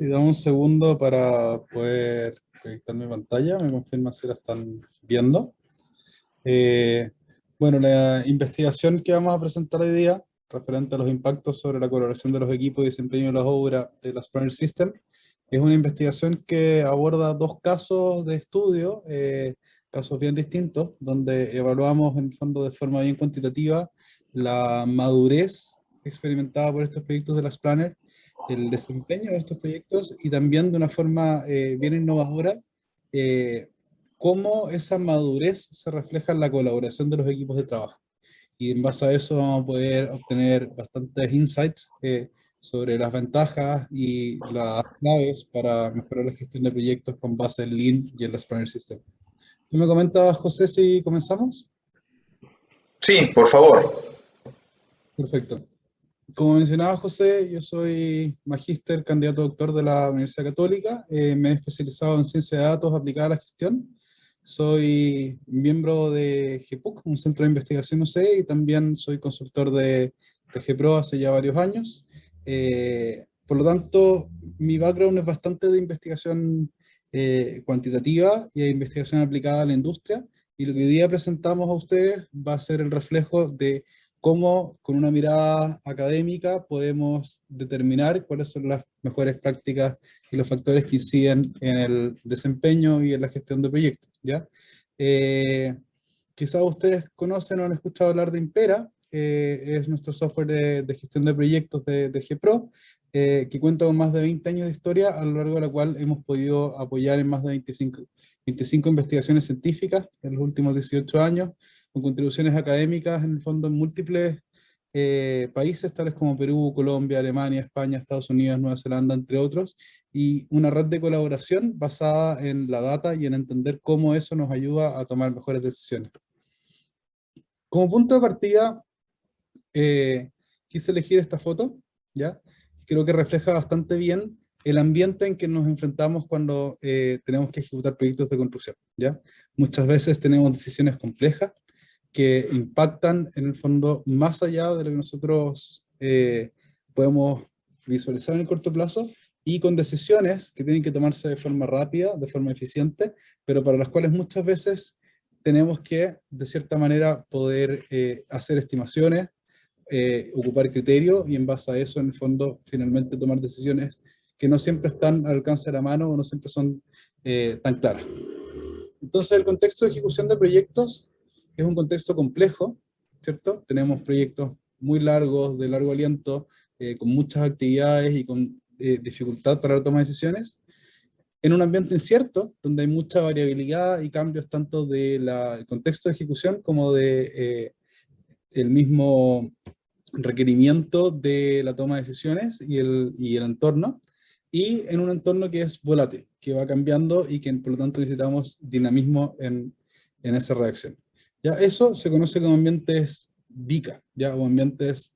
Sí, dame un segundo para poder proyectar mi pantalla. Me confirma si la están viendo. Eh, bueno, la investigación que vamos a presentar hoy día, referente a los impactos sobre la colaboración de los equipos y desempeño de las obras de las Planner System, es una investigación que aborda dos casos de estudio, casos bien distintos, donde evaluamos en el fondo de forma bien cuantitativa la madurez experimentada por estos proyectos de las Planner, el desempeño de estos proyectos y también de una forma bien innovadora, eh, cómo esa madurez se refleja en la colaboración de los equipos de trabajo. Y en base a eso vamos a poder obtener bastantes insights sobre las ventajas y las claves para mejorar la gestión de proyectos con base en Lean y en la Planner System. ¿Tú me comentas, José, si comenzamos? Sí, por favor. Perfecto. Como mencionaba José, yo soy magíster, candidato a doctor de la Universidad Católica. Me he especializado en ciencia de datos aplicada a la gestión. Soy miembro de GPUC, un centro de investigación UC, y también soy consultor de GPRO hace ya varios años. Por lo tanto, mi background es bastante de investigación cuantitativa y de investigación aplicada a la industria. Y lo que hoy día presentamos a ustedes va a ser el reflejo de cómo con una mirada académica podemos determinar cuáles son las mejores prácticas y los factores que inciden en el desempeño y en la gestión de proyectos, ¿ya? Quizás ustedes conocen o han escuchado hablar de Impera, es nuestro software de gestión de proyectos de GPRO, que cuenta con más de 20 años de historia, a lo largo de la cual hemos podido apoyar en más de 25 investigaciones científicas en los últimos 18 años, con contribuciones académicas en el fondo en múltiples países, tales como Perú, Colombia, Alemania, España, Estados Unidos, Nueva Zelanda, entre otros, y una red de colaboración basada en la data y en entender cómo eso nos ayuda a tomar mejores decisiones. Como punto de partida, quise elegir esta foto, ¿ya? Creo que refleja bastante bien el ambiente en que nos enfrentamos cuando tenemos que ejecutar proyectos de construcción, ¿ya? Muchas veces tenemos decisiones complejas que impactan en el fondo más allá de lo que nosotros podemos visualizar en el corto plazo, y con decisiones que tienen que tomarse de forma rápida, de forma eficiente, pero para las cuales muchas veces tenemos que, de cierta manera, poder hacer estimaciones, ocupar criterios, y en base a eso, en el fondo, finalmente tomar decisiones que no siempre están al alcance de la mano o no siempre son tan claras. Entonces, el contexto de ejecución de proyectos es un contexto complejo, ¿cierto? Tenemos proyectos muy largos, de largo aliento, con muchas actividades y con dificultad para la toma de decisiones, en un ambiente incierto, donde hay mucha variabilidad y cambios tanto del contexto de ejecución como de el mismo requerimiento de la toma de decisiones y el entorno, y en un entorno que es volátil, que va cambiando y que por lo tanto necesitamos dinamismo en esa reacción. Ya eso se conoce como ambientes VICA, ya, o ambientes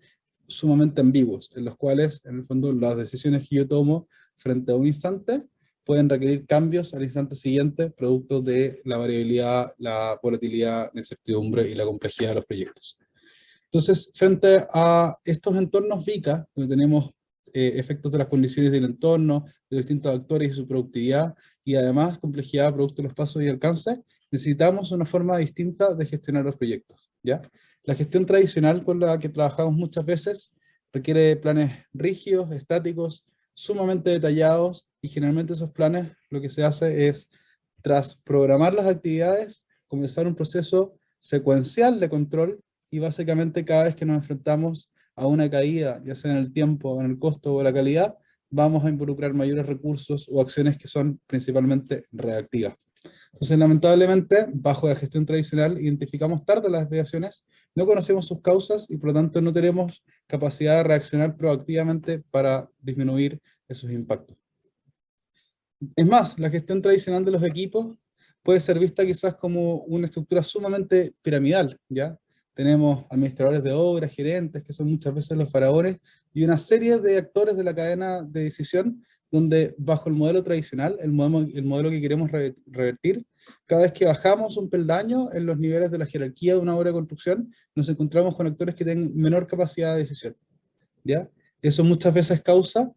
sumamente ambiguos, en los cuales en el fondo las decisiones que yo tomo frente a un instante pueden requerir cambios al instante siguiente, producto de la variabilidad, la volatilidad, la incertidumbre y la complejidad de los proyectos. Entonces, frente a estos entornos VICA, donde tenemos efectos de las condiciones del entorno, de los distintos actores y su productividad, y además complejidad producto de los pasos y alcance, necesitamos una forma distinta de gestionar los proyectos, ¿ya? La gestión tradicional con la que trabajamos muchas veces requiere planes rígidos, estáticos, sumamente detallados, y generalmente esos planes lo que se hace es, tras programar las actividades, comenzar un proceso secuencial de control, y básicamente cada vez que nos enfrentamos a una caída, ya sea en el tiempo, en el costo o la calidad, vamos a involucrar mayores recursos o acciones que son principalmente reactivas. Entonces, lamentablemente, bajo la gestión tradicional, identificamos tarde las desviaciones, no conocemos sus causas y por lo tanto no tenemos capacidad de reaccionar proactivamente para disminuir esos impactos. Es más, la gestión tradicional de los equipos puede ser vista quizás como una estructura sumamente piramidal, ¿ya? Tenemos administradores de obras, gerentes, que son muchas veces los faraones, y una serie de actores de la cadena de decisión, donde bajo el modelo tradicional, el modelo que queremos revertir, cada vez que bajamos un peldaño en los niveles de la jerarquía de una obra de construcción, nos encontramos con actores que tienen menor capacidad de decisión, ¿ya? Eso muchas veces causa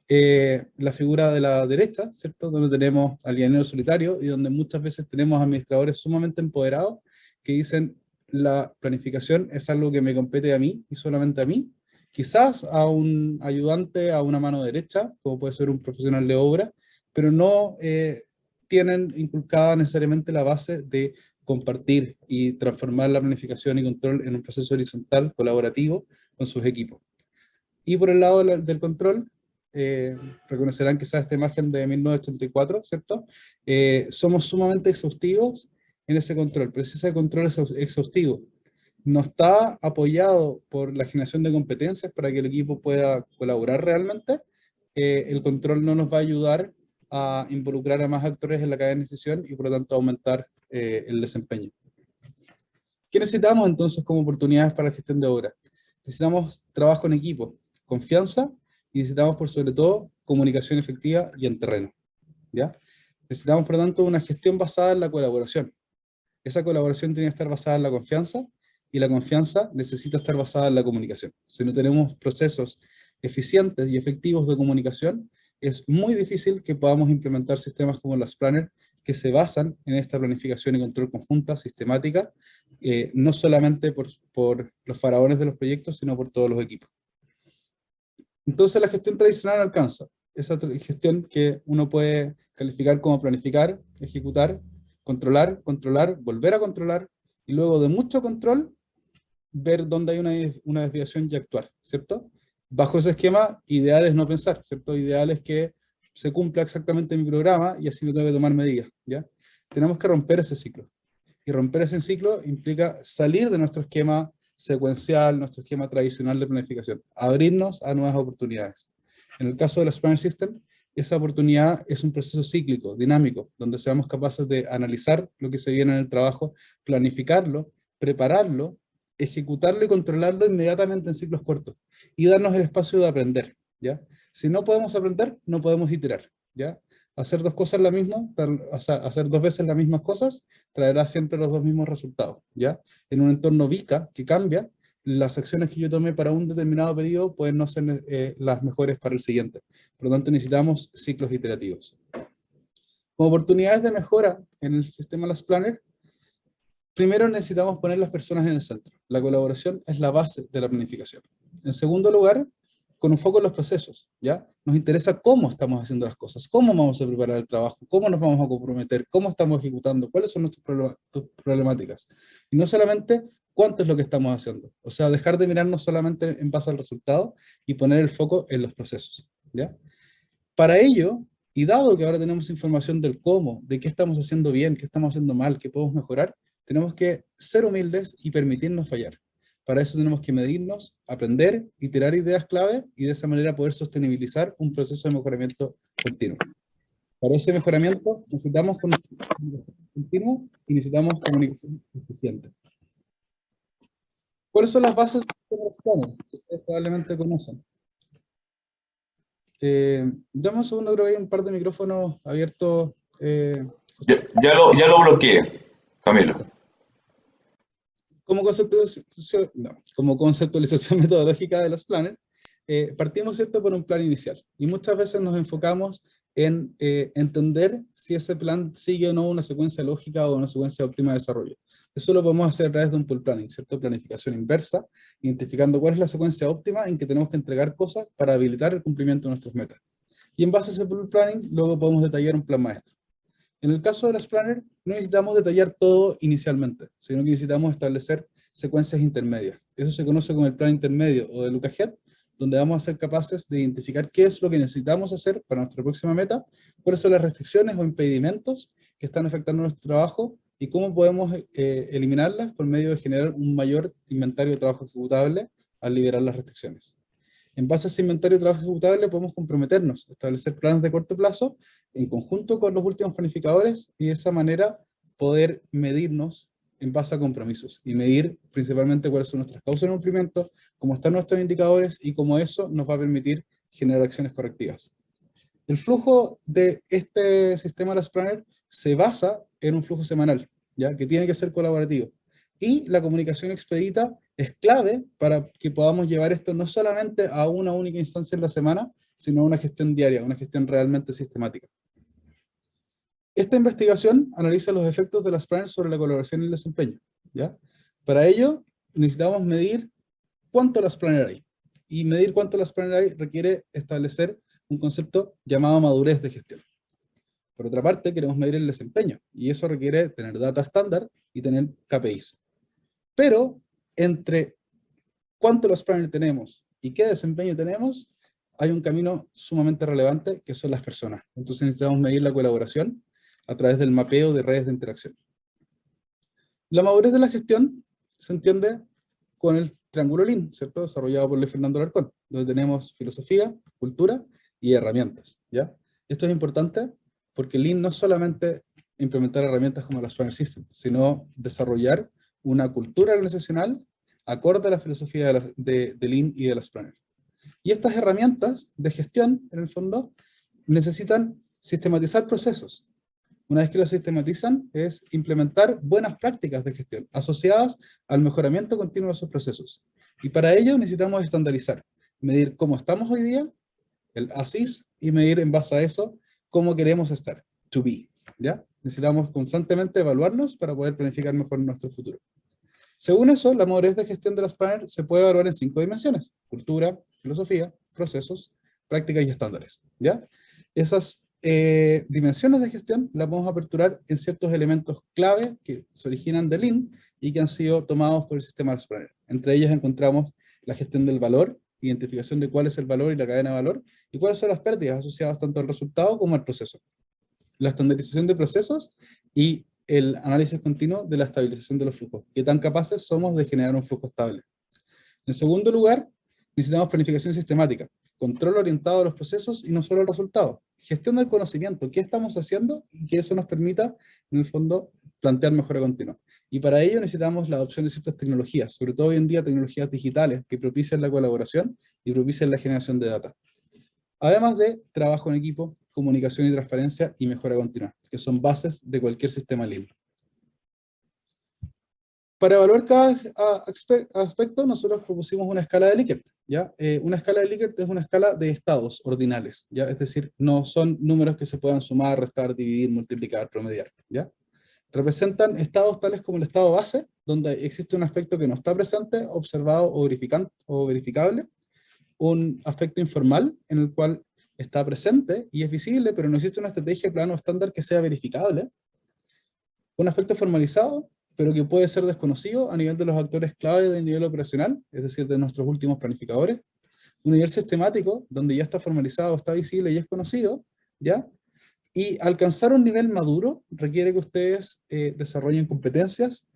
la figura de la derecha, ¿cierto? Donde tenemos al llanero solitario y donde muchas veces tenemos administradores sumamente empoderados que dicen la planificación es algo que me compete a mí y solamente a mí, quizás a un ayudante, a una mano derecha, como puede ser un profesional de obra, pero no tienen inculcada necesariamente la base de compartir y transformar la planificación y control en un proceso horizontal, colaborativo, con sus equipos. Y por el lado del control, reconocerán quizás esta imagen de 1984, ¿cierto? Somos sumamente exhaustivos en ese control, pero si ese control es exhaustivo no está apoyado por la generación de competencias para que el equipo pueda colaborar realmente, el control no nos va a ayudar a involucrar a más actores en la cadena de decisión y por lo tanto aumentar el desempeño. ¿Qué necesitamos entonces como oportunidades para la gestión de obra? Necesitamos trabajo en equipo, confianza y necesitamos por sobre todo comunicación efectiva y en terreno, ¿ya? Necesitamos por lo tanto una gestión basada en la colaboración. Esa colaboración tiene que estar basada en la confianza y la confianza necesita estar basada en la comunicación. Si no tenemos procesos eficientes y efectivos de comunicación, es muy difícil que podamos implementar sistemas como las Planner que se basan en esta planificación y control conjunta, sistemática, no solamente por los faraones de los proyectos, sino por todos los equipos. Entonces la gestión tradicional no alcanza. Esa gestión que uno puede calificar como planificar, ejecutar, controlar, volver a controlar, y luego de mucho control, ver dónde hay una desviación y actuar, ¿cierto? Bajo ese esquema, ideal es no pensar, ¿cierto? Ideal es que se cumpla exactamente mi programa y así no tengo que tomar medidas, ¿ya? Tenemos que romper ese ciclo. Y romper ese ciclo implica salir de nuestro esquema secuencial, nuestro esquema tradicional de planificación, abrirnos a nuevas oportunidades. En el caso de la Spanner System, esa oportunidad es un proceso cíclico, dinámico, donde seamos capaces de analizar lo que se viene en el trabajo, planificarlo, prepararlo, ejecutarlo y controlarlo inmediatamente en ciclos cortos, y darnos el espacio de aprender, ¿ya? Si no podemos aprender, no podemos iterar, ¿ya? Hacer dos cosas la misma, hacer dos veces las mismas cosas, traerá siempre los dos mismos resultados, ¿ya? En un entorno VICA que cambia, las acciones que yo tomé para un determinado periodo pueden no ser las mejores para el siguiente. Por lo tanto, necesitamos ciclos iterativos. Como oportunidades de mejora en el sistema Las Planner, primero necesitamos poner las personas en el centro. La colaboración es la base de la planificación. En segundo lugar, con un foco en los procesos, ¿ya? Nos interesa cómo estamos haciendo las cosas, cómo vamos a preparar el trabajo, cómo nos vamos a comprometer, cómo estamos ejecutando, cuáles son nuestras problemáticas. Y no solamente cuánto es lo que estamos haciendo. O sea, dejar de mirarnos solamente en base al resultado y poner el foco en los procesos, ¿ya? Para ello, y dado que ahora tenemos información del cómo, de qué estamos haciendo bien, qué estamos haciendo mal, qué podemos mejorar, tenemos que ser humildes y permitirnos fallar. Para eso tenemos que medirnos, aprender, iterar ideas clave y de esa manera poder sostenibilizar un proceso de mejoramiento continuo. Para ese mejoramiento necesitamos comunicación continua y necesitamos comunicación eficiente. ¿Cuáles son las bases de los planes que ustedes probablemente conocen? Dame un segundo, creo que hay un par de micrófonos abiertos. Ya lo bloqueé, Camilo. Como conceptualización metodológica de los planners, partimos ¿cierto? Por un plan inicial. Y muchas veces nos enfocamos en entender si ese plan sigue o no una secuencia lógica o una secuencia óptima de desarrollo. Eso lo podemos hacer a través de un pool planning, ¿cierto? Planificación inversa, identificando cuál es la secuencia óptima en que tenemos que entregar cosas para habilitar el cumplimiento de nuestras metas. Y en base a ese pool planning, luego podemos detallar un plan maestro. En el caso de las Planner, no necesitamos detallar todo inicialmente, sino que necesitamos establecer secuencias intermedias. Eso se conoce como el plan intermedio o de Luca Head, donde vamos a ser capaces de identificar qué es lo que necesitamos hacer para nuestra próxima meta, cuáles son las restricciones o impedimentos que están afectando nuestro trabajo y cómo podemos eliminarlas por medio de generar un mayor inventario de trabajo ejecutable al liberar las restricciones. En base a ese inventario de trabajo ejecutable podemos comprometernos, establecer planes de corto plazo en conjunto con los últimos planificadores y de esa manera poder medirnos en base a compromisos y medir principalmente cuáles son nuestras causas de cumplimiento, cómo están nuestros indicadores y cómo eso nos va a permitir generar acciones correctivas. El flujo de este sistema Las Planner se basa en un flujo semanal, ¿ya? Que tiene que ser colaborativo. Y la comunicación expedita es clave para que podamos llevar esto no solamente a una única instancia en la semana, sino a una gestión diaria, una gestión realmente sistemática. Esta investigación analiza los efectos de las planners sobre la colaboración y el desempeño, ¿ya? Para ello, necesitamos medir cuánto las planners hay. Y medir cuánto las planners hay requiere establecer un concepto llamado madurez de gestión. Por otra parte, queremos medir el desempeño, y eso requiere tener data estándar y tener KPIs. Pero, entre cuánto las planners tenemos y qué desempeño tenemos, hay un camino sumamente relevante, que son las personas. Entonces necesitamos medir la colaboración a través del mapeo de redes de interacción. La madurez de la gestión se entiende con el triángulo Lean, ¿cierto? Desarrollado por Luis Fernando Alarcón, donde tenemos filosofía, cultura y herramientas, ¿ya? Esto es importante porque Lean no es solamente implementar herramientas como las Planner System, sino desarrollar una cultura organizacional acorde a la filosofía de Lean y de las Planner. Y estas herramientas de gestión, en el fondo, necesitan sistematizar procesos. Una vez que lo sistematizan, es implementar buenas prácticas de gestión asociadas al mejoramiento continuo de esos procesos. Y para ello necesitamos estandarizar, medir cómo estamos hoy día, el ASIS, y medir en base a eso cómo queremos estar, to be, ¿ya? Necesitamos constantemente evaluarnos para poder planificar mejor nuestro futuro. Según eso, la madurez de gestión de las planners se puede evaluar en 5 dimensiones: cultura, filosofía, procesos, prácticas y estándares, ¿ya? Esas dimensiones de gestión las vamos a aperturar en ciertos elementos clave que se originan de Lean y que han sido tomados por el sistema de las planners. Entre ellas encontramos la gestión del valor, identificación de cuál es el valor y la cadena de valor, y cuáles son las pérdidas asociadas tanto al resultado como al proceso. La estandarización de procesos y el análisis continuo de la estabilización de los flujos. ¿Qué tan capaces somos de generar un flujo estable? En segundo lugar, necesitamos planificación sistemática, control orientado a los procesos y no solo al resultado. Gestión del conocimiento, qué estamos haciendo y que eso nos permita, en el fondo, plantear mejora continua. Y para ello necesitamos la adopción de ciertas tecnologías, sobre todo hoy en día tecnologías digitales que propician la colaboración y propician la generación de data. Además de trabajo en equipo, comunicación y transparencia y mejora continua, que son bases de cualquier sistema Lean. Para evaluar cada aspecto, nosotros propusimos una escala de Likert, ¿ya? Una escala de Likert es una escala de estados ordinales, ¿ya? Es decir, no son números que se puedan sumar, restar, dividir, multiplicar, promediar, ¿ya? Representan estados tales como el estado base, donde existe un aspecto que no está presente, observado o verificable, un aspecto informal en el cual está presente y es visible, pero no existe una estrategia, plano estándar que sea verificable, un aspecto formalizado, pero que puede ser desconocido a nivel de los actores clave del nivel operacional, es decir, de nuestros últimos planificadores, un nivel sistemático, donde ya está formalizado, está visible y es conocido, ¿ya? Y alcanzar un nivel maduro requiere que ustedes desarrollen competencias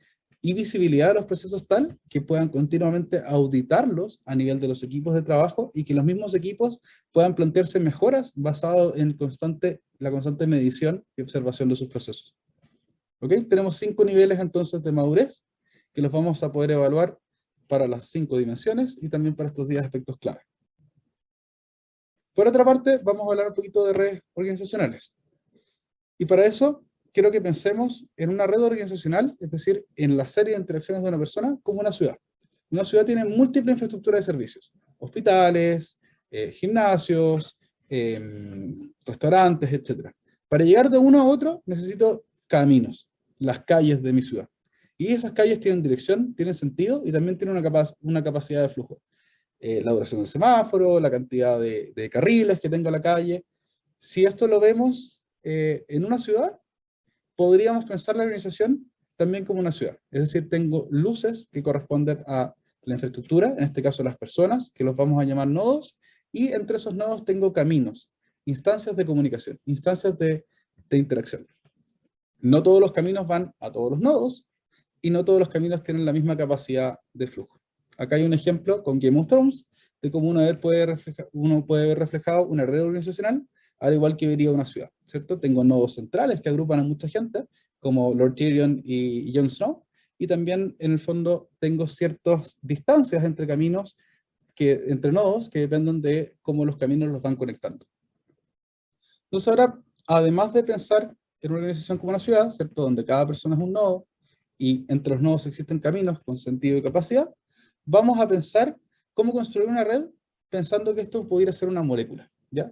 y visibilidad de los procesos tal que puedan continuamente auditarlos a nivel de los equipos de trabajo y que los mismos equipos puedan plantearse mejoras basado en la constante medición y observación de sus procesos. ¿Ok? Tenemos 5 niveles entonces de madurez que los vamos a poder evaluar para las 5 dimensiones y también para estos 10 aspectos clave. Por otra parte, vamos a hablar un poquito de redes organizacionales. Y para eso, quiero que pensemos en una red organizacional, es decir, en la serie de interacciones de una persona, como una ciudad. Una ciudad tiene múltiples infraestructuras de servicios, hospitales, gimnasios, restaurantes, etc. Para llegar de uno a otro, necesito caminos, las calles de mi ciudad. Y esas calles tienen dirección, tienen sentido y también tienen una capacidad de flujo. La duración del semáforo, la cantidad de carriles que tenga la calle. Si esto lo vemos en una ciudad, podríamos pensar la organización también como una ciudad. Es decir, tengo luces que corresponden a la infraestructura, en este caso las personas, que los vamos a llamar nodos, y entre esos nodos tengo caminos, instancias de comunicación, instancias de interacción. No todos los caminos van a todos los nodos, y no todos los caminos tienen la misma capacidad de flujo. Acá hay un ejemplo con Game of Thrones, de cómo uno puede ver reflejado una red organizacional, al igual que vería una ciudad, ¿cierto? Tengo nodos centrales que agrupan a mucha gente, como Lord Tyrion y Jon Snow, y también, en el fondo, tengo ciertas distancias entre caminos, entre nodos, que dependen de cómo los caminos los van conectando. Entonces ahora, además de pensar en una organización como una ciudad, ¿cierto? Donde cada persona es un nodo, y entre los nodos existen caminos con sentido y capacidad, vamos a pensar cómo construir una red pensando que esto pudiera ser una molécula, ¿ya?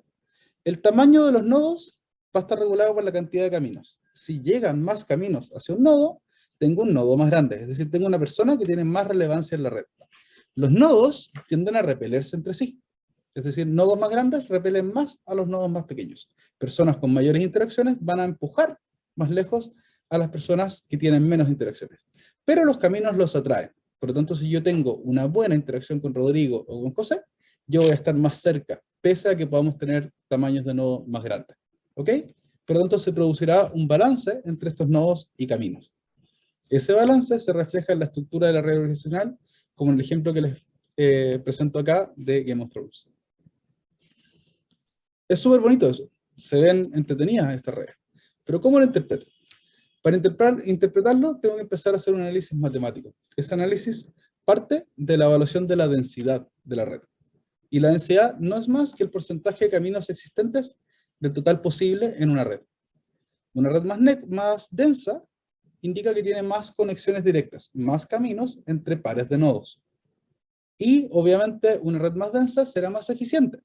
El tamaño de los nodos va a estar regulado por la cantidad de caminos. Si llegan más caminos hacia un nodo, tengo un nodo más grande, es decir, tengo una persona que tiene más relevancia en la red. Los nodos tienden a repelerse entre sí, es decir, nodos más grandes repelen más a los nodos más pequeños. Personas con mayores interacciones van a empujar más lejos a las personas que tienen menos interacciones. Pero los caminos los atraen. Por lo tanto, si yo tengo una buena interacción con Rodrigo o con José, yo voy a estar más cerca, pese a que podamos tener tamaños de nodo más grandes. ¿Ok? Por lo tanto, se producirá un balance entre estos nodos y caminos. Ese balance se refleja en la estructura de la red organizacional, como en el ejemplo que les presento acá de Game of Thrones. Es súper bonito eso. Se ven entretenidas estas redes. Pero ¿cómo lo interpreto? Para interpretarlo, tengo que empezar a hacer un análisis matemático. Ese análisis parte de la evaluación de la densidad de la red. Y la densidad no es más que el porcentaje de caminos existentes del total posible en una red. Una red más densa indica que tiene más conexiones directas, más caminos entre pares de nodos. Y, obviamente, una red más densa será más eficiente.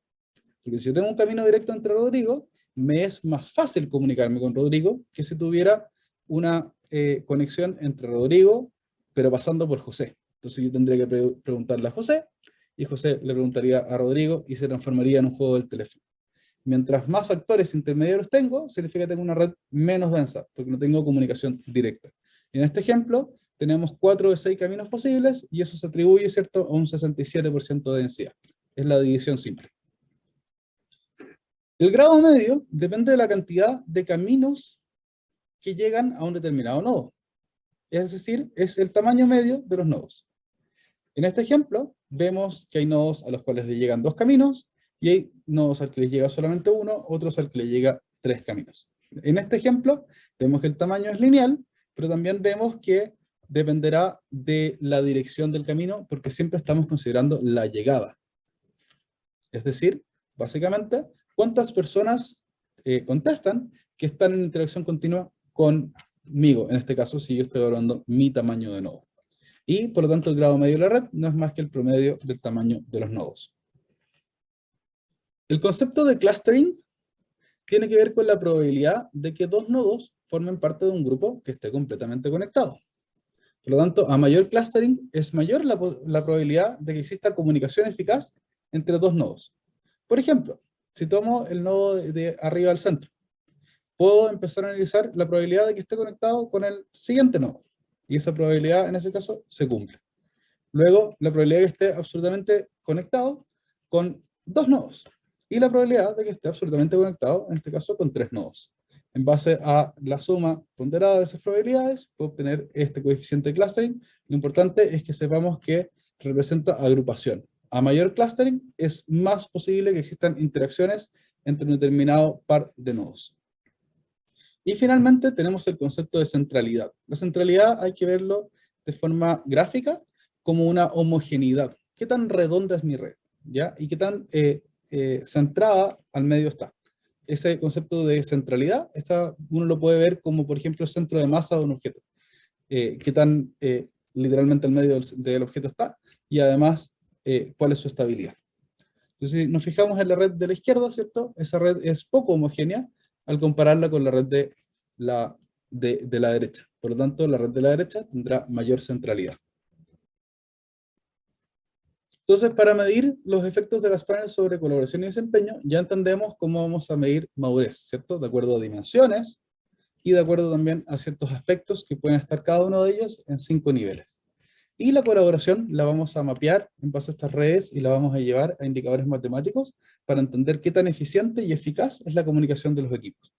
Porque si yo tengo un camino directo entre Rodrigo, me es más fácil comunicarme con Rodrigo que si tuviera una conexión entre Rodrigo, pero pasando por José. Entonces yo tendría que preguntarle a José, y José le preguntaría a Rodrigo, y se transformaría en un juego del teléfono. Mientras más actores intermediarios tengo, significa que tengo una red menos densa, porque no tengo comunicación directa. En este ejemplo, tenemos 4 de 6 caminos posibles, y eso se atribuye, ¿cierto?, a un 67% de densidad. Es la división simple. El grado medio depende de la cantidad de caminos que llegan a un determinado nodo. Es decir, es el tamaño medio de los nodos. En este ejemplo, vemos que hay nodos a los cuales le llegan 2 caminos, y hay nodos al que les llega solamente 1, otros al que le llega 3 caminos. En este ejemplo, vemos que el tamaño es lineal, pero también vemos que dependerá de la dirección del camino, porque siempre estamos considerando la llegada. Es decir, básicamente, ¿cuántas personas contestan que están en interacción continua conmigo? En este caso, si yo estoy evaluando mi tamaño de nodo. Y, por lo tanto, el grado medio de la red no es más que el promedio del tamaño de los nodos. El concepto de clustering tiene que ver con la probabilidad de que 2 nodos formen parte de un grupo que esté completamente conectado. Por lo tanto, a mayor clustering, es mayor la probabilidad de que exista comunicación eficaz entre 2 nodos. Por ejemplo, si tomo el nodo de arriba al centro, puedo empezar a analizar la probabilidad de que esté conectado con el siguiente nodo. Y esa probabilidad, en ese caso, se cumple. Luego, la probabilidad de que esté absolutamente conectado con 2 nodos. Y la probabilidad de que esté absolutamente conectado, en este caso, con 3 nodos. En base a la suma ponderada de esas probabilidades, puedo obtener este coeficiente de clustering. Lo importante es que sepamos que representa agrupación. A mayor clustering, es más posible que existan interacciones entre un determinado par de nodos. Y finalmente tenemos el concepto de centralidad. La centralidad hay que verlo de forma gráfica como una homogeneidad. ¿Qué tan redonda es mi red? ¿Ya? Y qué tan centrada al medio está. Ese concepto de centralidad, uno lo puede ver como, por ejemplo, el centro de masa de un objeto. Qué tan literalmente al medio del objeto está, y además, cuál es su estabilidad. Entonces, si nos fijamos en la red de la izquierda, ¿cierto? Esa red es poco homogénea al compararla con la red de la derecha. Por lo tanto, la red de la derecha tendrá mayor centralidad. Entonces, para medir los efectos de las planners sobre colaboración y desempeño, ya entendemos cómo vamos a medir madurez, ¿cierto? De acuerdo a dimensiones y de acuerdo también a ciertos aspectos que pueden estar cada uno de ellos en 5 niveles. Y la colaboración la vamos a mapear en base a estas redes y la vamos a llevar a indicadores matemáticos para entender qué tan eficiente y eficaz es la comunicación de los equipos.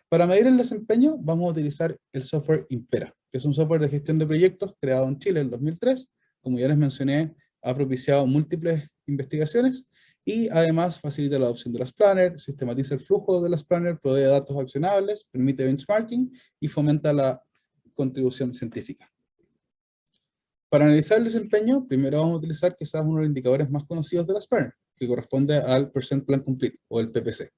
Para medir el desempeño, vamos a utilizar el software Impera, que es un software de gestión de proyectos creado en Chile en 2003. Como ya les mencioné, ha propiciado múltiples investigaciones y además facilita la adopción de las planners, sistematiza el flujo de las planners, provee datos accionables, permite benchmarking y fomenta la contribución científica. Para analizar el desempeño, primero vamos a utilizar quizás uno de los indicadores más conocidos de las planners, que corresponde al Percent Plan Complete, o el PPC.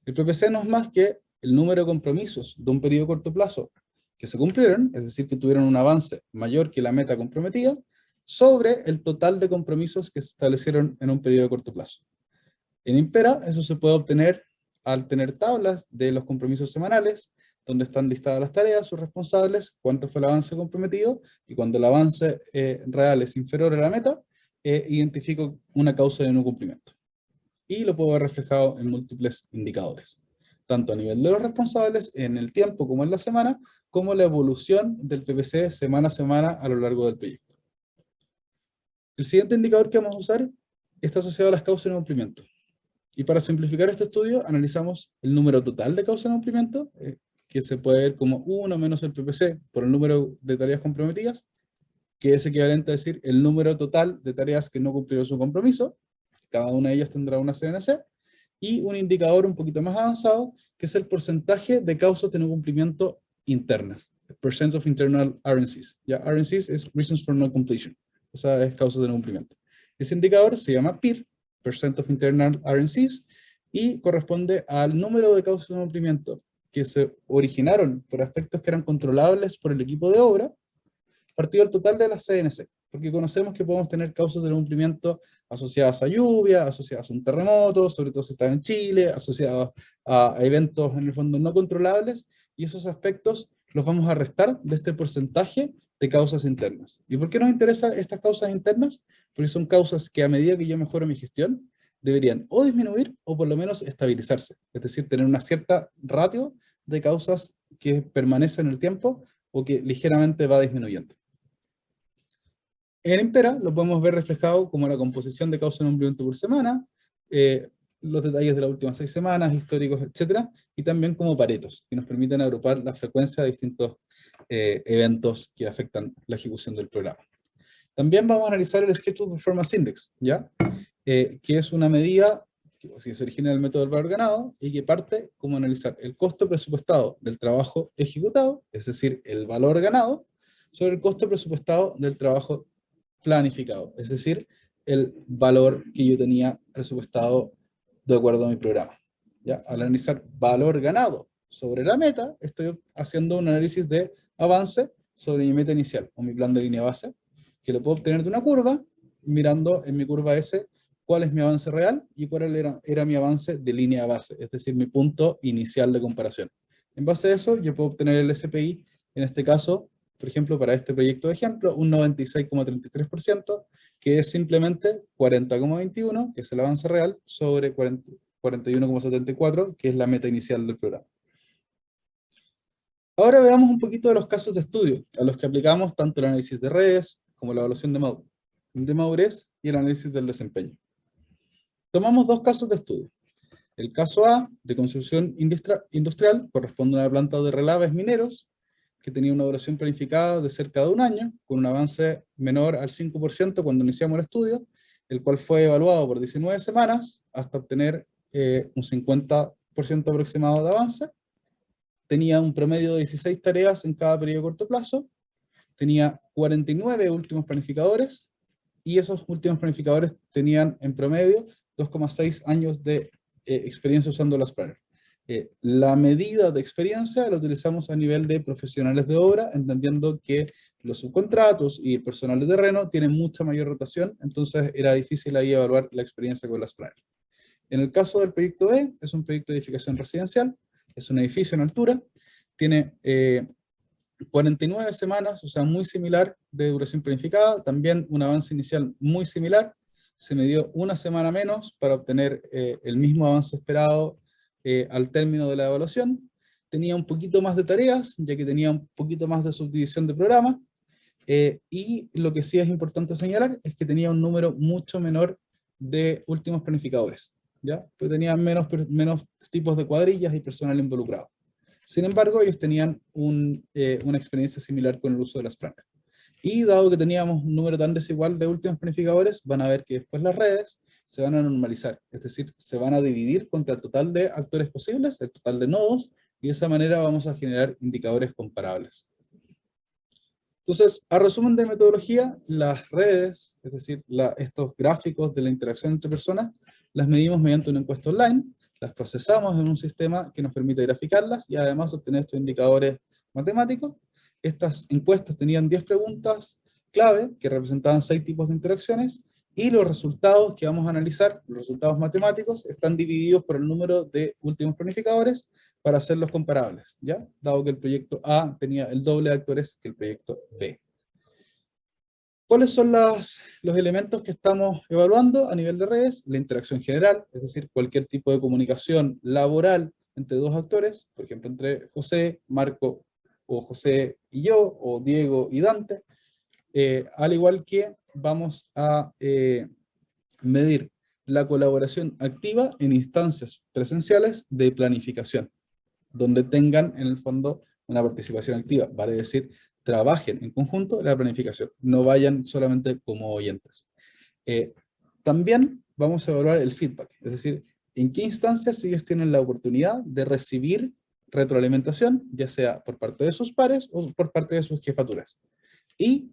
El PPC no es más que el número de compromisos de un periodo de corto plazo que se cumplieron, es decir, que tuvieron un avance mayor que la meta comprometida, sobre el total de compromisos que se establecieron en un periodo de corto plazo. En Impera, eso se puede obtener al tener tablas de los compromisos semanales, donde están listadas las tareas, sus responsables, cuánto fue el avance comprometido, y cuando el avance real es inferior a la meta, identifico una causa de no cumplimiento. Y lo puedo ver reflejado en múltiples indicadores, tanto a nivel de los responsables, en el tiempo como en la semana, como la evolución del PPC semana a semana a lo largo del proyecto. El siguiente indicador que vamos a usar está asociado a las causas de no cumplimiento. Y para simplificar este estudio, analizamos el número total de causas de no cumplimiento, que se puede ver como 1 menos el PPC por el número de tareas comprometidas, que es equivalente a decir el número total de tareas que no cumplieron su compromiso. Cada una de ellas tendrá una CNC, y un indicador un poquito más avanzado, que es el porcentaje de causas de no cumplimiento internas, percent of internal RNCs. Ya, RNCs es Reasons for Non Completion, o sea, es causas de no cumplimiento. Ese indicador se llama PIR, percent of internal RNCs, y corresponde al número de causas de no cumplimiento que se originaron por aspectos que eran controlables por el equipo de obra, partido del total de las CNC, porque conocemos que podemos tener causas de no cumplimiento asociadas a lluvia, asociadas a un terremoto, sobre todo si están en Chile, asociadas a eventos en el fondo no controlables, y esos aspectos los vamos a restar de este porcentaje de causas internas. ¿Y por qué nos interesan estas causas internas? Porque son causas que a medida que yo mejoro mi gestión, deberían o disminuir o por lo menos estabilizarse, es decir, tener una cierta ratio de causas que permanece en el tiempo o que ligeramente va disminuyendo. En Impera lo podemos ver reflejado como la composición de causas de no cumplimiento por semana, los detalles de las últimas 6 semanas, históricos, etc. Y también como paretos, que nos permiten agrupar la frecuencia de distintos eventos que afectan la ejecución del programa. También vamos a analizar el Schedule Performance Index, ¿ya? Que es una medida que se origina en el método del valor ganado y que parte como analizar el costo presupuestado del trabajo ejecutado, es decir, el valor ganado, sobre el costo presupuestado del trabajo planificado, es decir, el valor que yo tenía presupuestado de acuerdo a mi programa. ¿Ya? Al analizar valor ganado sobre la meta, estoy haciendo un análisis de avance sobre mi meta inicial, o mi plan de línea base, que lo puedo obtener de una curva, mirando en mi curva S cuál es mi avance real y cuál era mi avance de línea base, es decir, mi punto inicial de comparación. En base a eso, yo puedo obtener el SPI, en este caso, por ejemplo, para este proyecto de ejemplo, un 96,33%, que es simplemente 40,21, que es el avance real, sobre 41,74, que es la meta inicial del programa. Ahora veamos un poquito de los casos de estudio, a los que aplicamos tanto el análisis de redes, como la evaluación de madurez y el análisis del desempeño. Tomamos 2 casos de estudio. El caso A, de construcción industrial, corresponde a una planta de relaves mineros, que tenía una duración planificada de cerca de 1 año, con un avance menor al 5% cuando iniciamos el estudio, el cual fue evaluado por 19 semanas hasta obtener un 50% aproximado de avance. Tenía un promedio de 16 tareas en cada periodo de corto plazo, tenía 49 últimos planificadores, y esos últimos planificadores tenían en promedio 2,6 años de experiencia usando las Planner. La medida de experiencia la utilizamos a nivel de profesionales de obra, entendiendo que los subcontratos y el personal de terreno tienen mucha mayor rotación, entonces era difícil ahí evaluar la experiencia con las Planner. En el caso del proyecto B, es un proyecto de edificación residencial, es un edificio en altura, tiene 49 semanas, o sea, muy similar de duración planificada, también un avance inicial muy similar, se me dio 1 semana menos para obtener el mismo avance esperado al término de la evaluación, tenía un poquito más de tareas, ya que tenía un poquito más de subdivisión de programa, y lo que sí es importante señalar es que tenía un número mucho menor de últimos planificadores, ¿ya? Pues tenía menos tipos de cuadrillas y personal involucrado. Sin embargo, ellos tenían una experiencia similar con el uso de las Planner. Y dado que teníamos un número tan desigual de últimos planificadores, van a ver que después las redes se van a normalizar, es decir, se van a dividir contra el total de actores posibles, el total de nodos, y de esa manera vamos a generar indicadores comparables. Entonces, a resumen de metodología, las redes, es decir, estos gráficos de la interacción entre personas, las medimos mediante una encuesta online, las procesamos en un sistema que nos permite graficarlas y además obtener estos indicadores matemáticos. Estas encuestas tenían 10 preguntas clave que representaban 6 tipos de interacciones, y los resultados que vamos a analizar, los resultados matemáticos, están divididos por el número de últimos planificadores para hacerlos comparables, ¿ya? Dado que el proyecto A tenía el doble de actores que el proyecto B. ¿Cuáles son los elementos que estamos evaluando a nivel de redes? La interacción general, es decir, cualquier tipo de comunicación laboral entre dos actores, por ejemplo, entre José, Marco, o José y yo, o Diego y Dante, al igual que vamos a medir la colaboración activa en instancias presenciales de planificación, donde tengan en el fondo una participación activa, vale decir, trabajen en conjunto en la planificación, no vayan solamente como oyentes. También vamos a evaluar el feedback, es decir, en qué instancias ellos tienen la oportunidad de recibir retroalimentación, ya sea por parte de sus pares o por parte de sus jefaturas. Y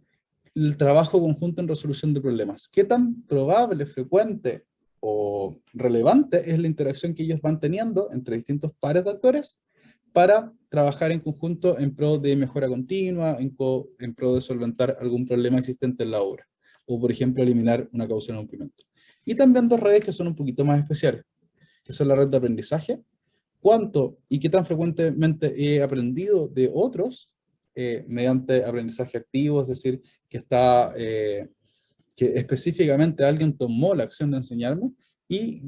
el trabajo conjunto en resolución de problemas. ¿Qué tan probable, frecuente o relevante es la interacción que ellos van teniendo entre distintos pares de actores para trabajar en conjunto en pro de mejora continua, en pro de solventar algún problema existente en la obra, o por ejemplo eliminar una causa de incumplimiento? Y también 2 redes que son un poquito más especiales, que son la red de aprendizaje, cuánto y qué tan frecuentemente he aprendido de otros mediante aprendizaje activo, es decir, que específicamente alguien tomó la acción de enseñarme, y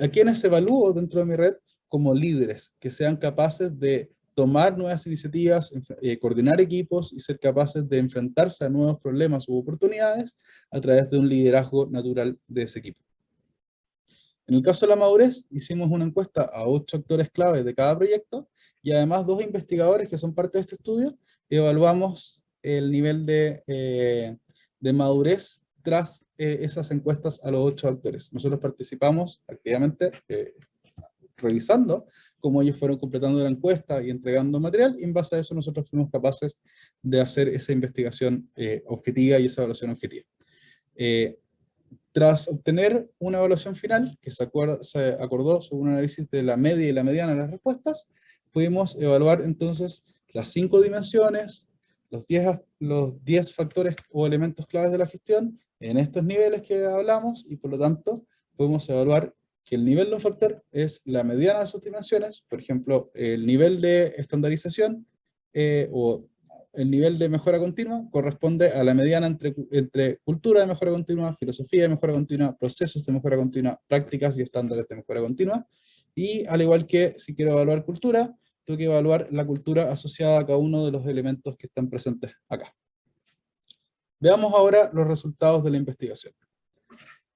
a quienes evalúo dentro de mi red como líderes, que sean capaces de tomar nuevas iniciativas, coordinar equipos y ser capaces de enfrentarse a nuevos problemas u oportunidades a través de un liderazgo natural de ese equipo. En el caso de la madurez, hicimos una encuesta a 8 actores claves de cada proyecto, y además 2 investigadores que son parte de este estudio, evaluamos el nivel de madurez tras esas encuestas a los 8 actores. Nosotros participamos activamente revisando cómo ellos fueron completando la encuesta y entregando material, y en base a eso nosotros fuimos capaces de hacer esa investigación objetiva y esa evaluación objetiva. Tras obtener una evaluación final, que se acordó sobre un análisis de la media y la mediana de las respuestas, pudimos evaluar entonces las 5 dimensiones, los 10 factores o elementos claves de la gestión en estos niveles que hablamos, y por lo tanto podemos evaluar que el nivel de un factor es la mediana de sus dimensiones, por ejemplo, el nivel de estandarización o el nivel de mejora continua corresponde a la mediana entre cultura de mejora continua, filosofía de mejora continua, procesos de mejora continua, prácticas y estándares de mejora continua. Y al igual que si quiero evaluar cultura, tengo que evaluar la cultura asociada a cada uno de los elementos que están presentes acá. Veamos ahora los resultados de la investigación.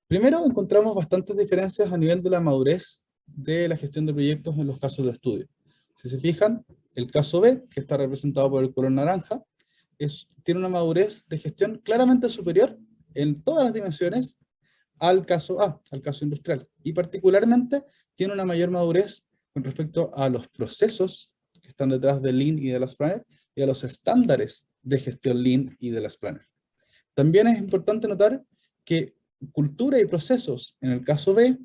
Primero, encontramos bastantes diferencias a nivel de la madurez de la gestión de proyectos en los casos de estudio. Si se fijan, el caso B, que está representado por el color naranja, tiene una madurez de gestión claramente superior en todas las dimensiones al caso A, al caso industrial. Y particularmente tiene una mayor madurez con respecto a los procesos que están detrás del Lean y de las Planner, y a los estándares de gestión Lean y de las Planner. También es importante notar que cultura y procesos, en el caso B,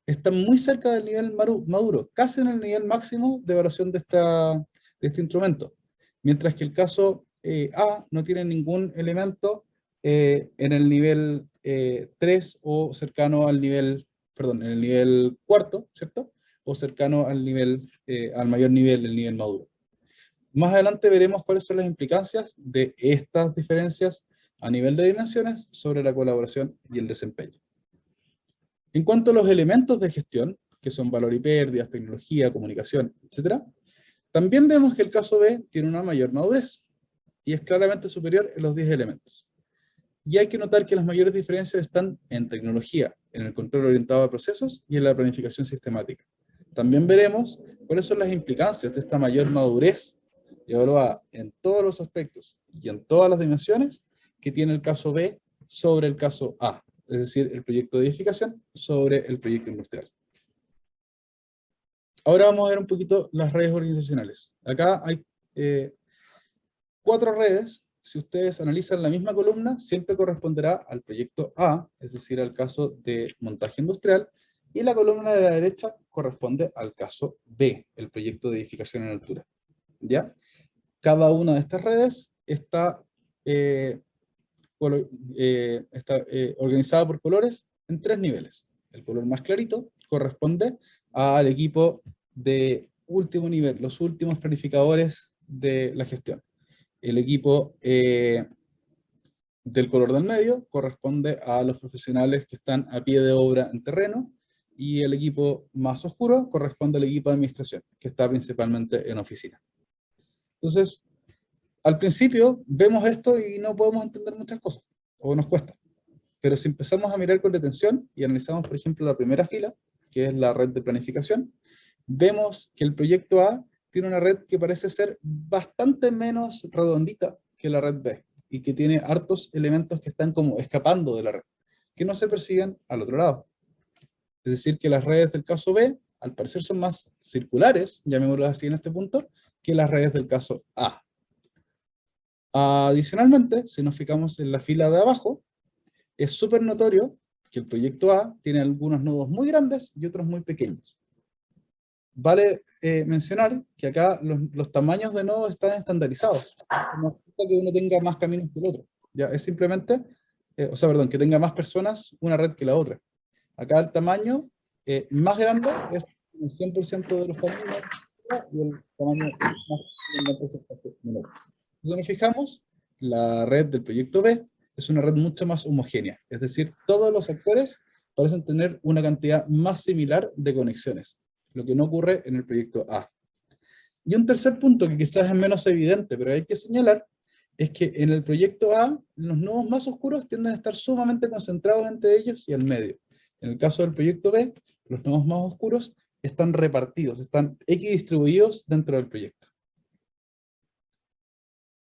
están muy cerca del nivel maduro, casi en el nivel máximo de evaluación de este instrumento, mientras que el caso A no tiene ningún elemento en el nivel 3 o cercano al nivel, perdón, en el nivel cuarto, ¿cierto? O cercano al nivel, al mayor nivel, el nivel maduro. Más adelante veremos cuáles son las implicancias de estas diferencias a nivel de dimensiones sobre la colaboración y el desempeño. En cuanto a los elementos de gestión, que son valor y pérdidas, tecnología, comunicación, etc., también vemos que el caso B tiene una mayor madurez y es claramente superior en los 10 elementos. Y hay que notar que las mayores diferencias están en tecnología, en el control orientado a procesos y en la planificación sistemática. También veremos cuáles son las implicancias de esta mayor madurez evaluada en todos los aspectos y en todas las dimensiones que tiene el caso B sobre el caso A, es decir, el proyecto de edificación sobre el proyecto industrial. Ahora vamos a ver un poquito las redes organizacionales. Acá hay 4 redes. Si ustedes analizan la misma columna, siempre corresponderá al proyecto A, es decir, al caso de montaje industrial, y la columna de la derecha corresponde al caso B, el proyecto de edificación en altura. ¿Ya? Cada una de estas redes está está organizada por colores en 3 niveles. El color más clarito corresponde al equipo de último nivel, los últimos planificadores de la gestión. El equipo del color del medio corresponde a los profesionales que están a pie de obra en terreno, y el equipo más oscuro corresponde al equipo de administración, que está principalmente en oficina. Entonces, al principio vemos esto y no podemos entender muchas cosas, o nos cuesta. Pero si empezamos a mirar con detención y analizamos, por ejemplo, la primera fila, que es la red de planificación, vemos que el proyecto A tiene una red que parece ser bastante menos redondita que la red B, y que tiene hartos elementos que están como escapando de la red, que no se persiguen al otro lado. Es decir, que las redes del caso B, al parecer, son más circulares, llamémoslo así en este punto, que las redes del caso A. Adicionalmente, si nos fijamos en la fila de abajo, es súper notorio que el proyecto A tiene algunos nodos muy grandes y otros muy pequeños. Vale mencionar que acá los tamaños de nodos están estandarizados. No importa que uno tenga más caminos que el otro. Ya, es simplemente, que tenga más personas una red que la otra. Acá el tamaño más grande es el 100% de los caminos, y el tamaño más menor. Si nos fijamos, la red del proyecto B es una red mucho más homogénea. Es decir, todos los actores parecen tener una cantidad más similar de conexiones, lo que no ocurre en el proyecto A. Y un tercer punto que quizás es menos evidente, pero hay que señalar, es que en el proyecto A, los nodos más oscuros tienden a estar sumamente concentrados entre ellos y al medio. En el caso del proyecto B, los nodos más oscuros están repartidos, están equidistribuidos dentro del proyecto.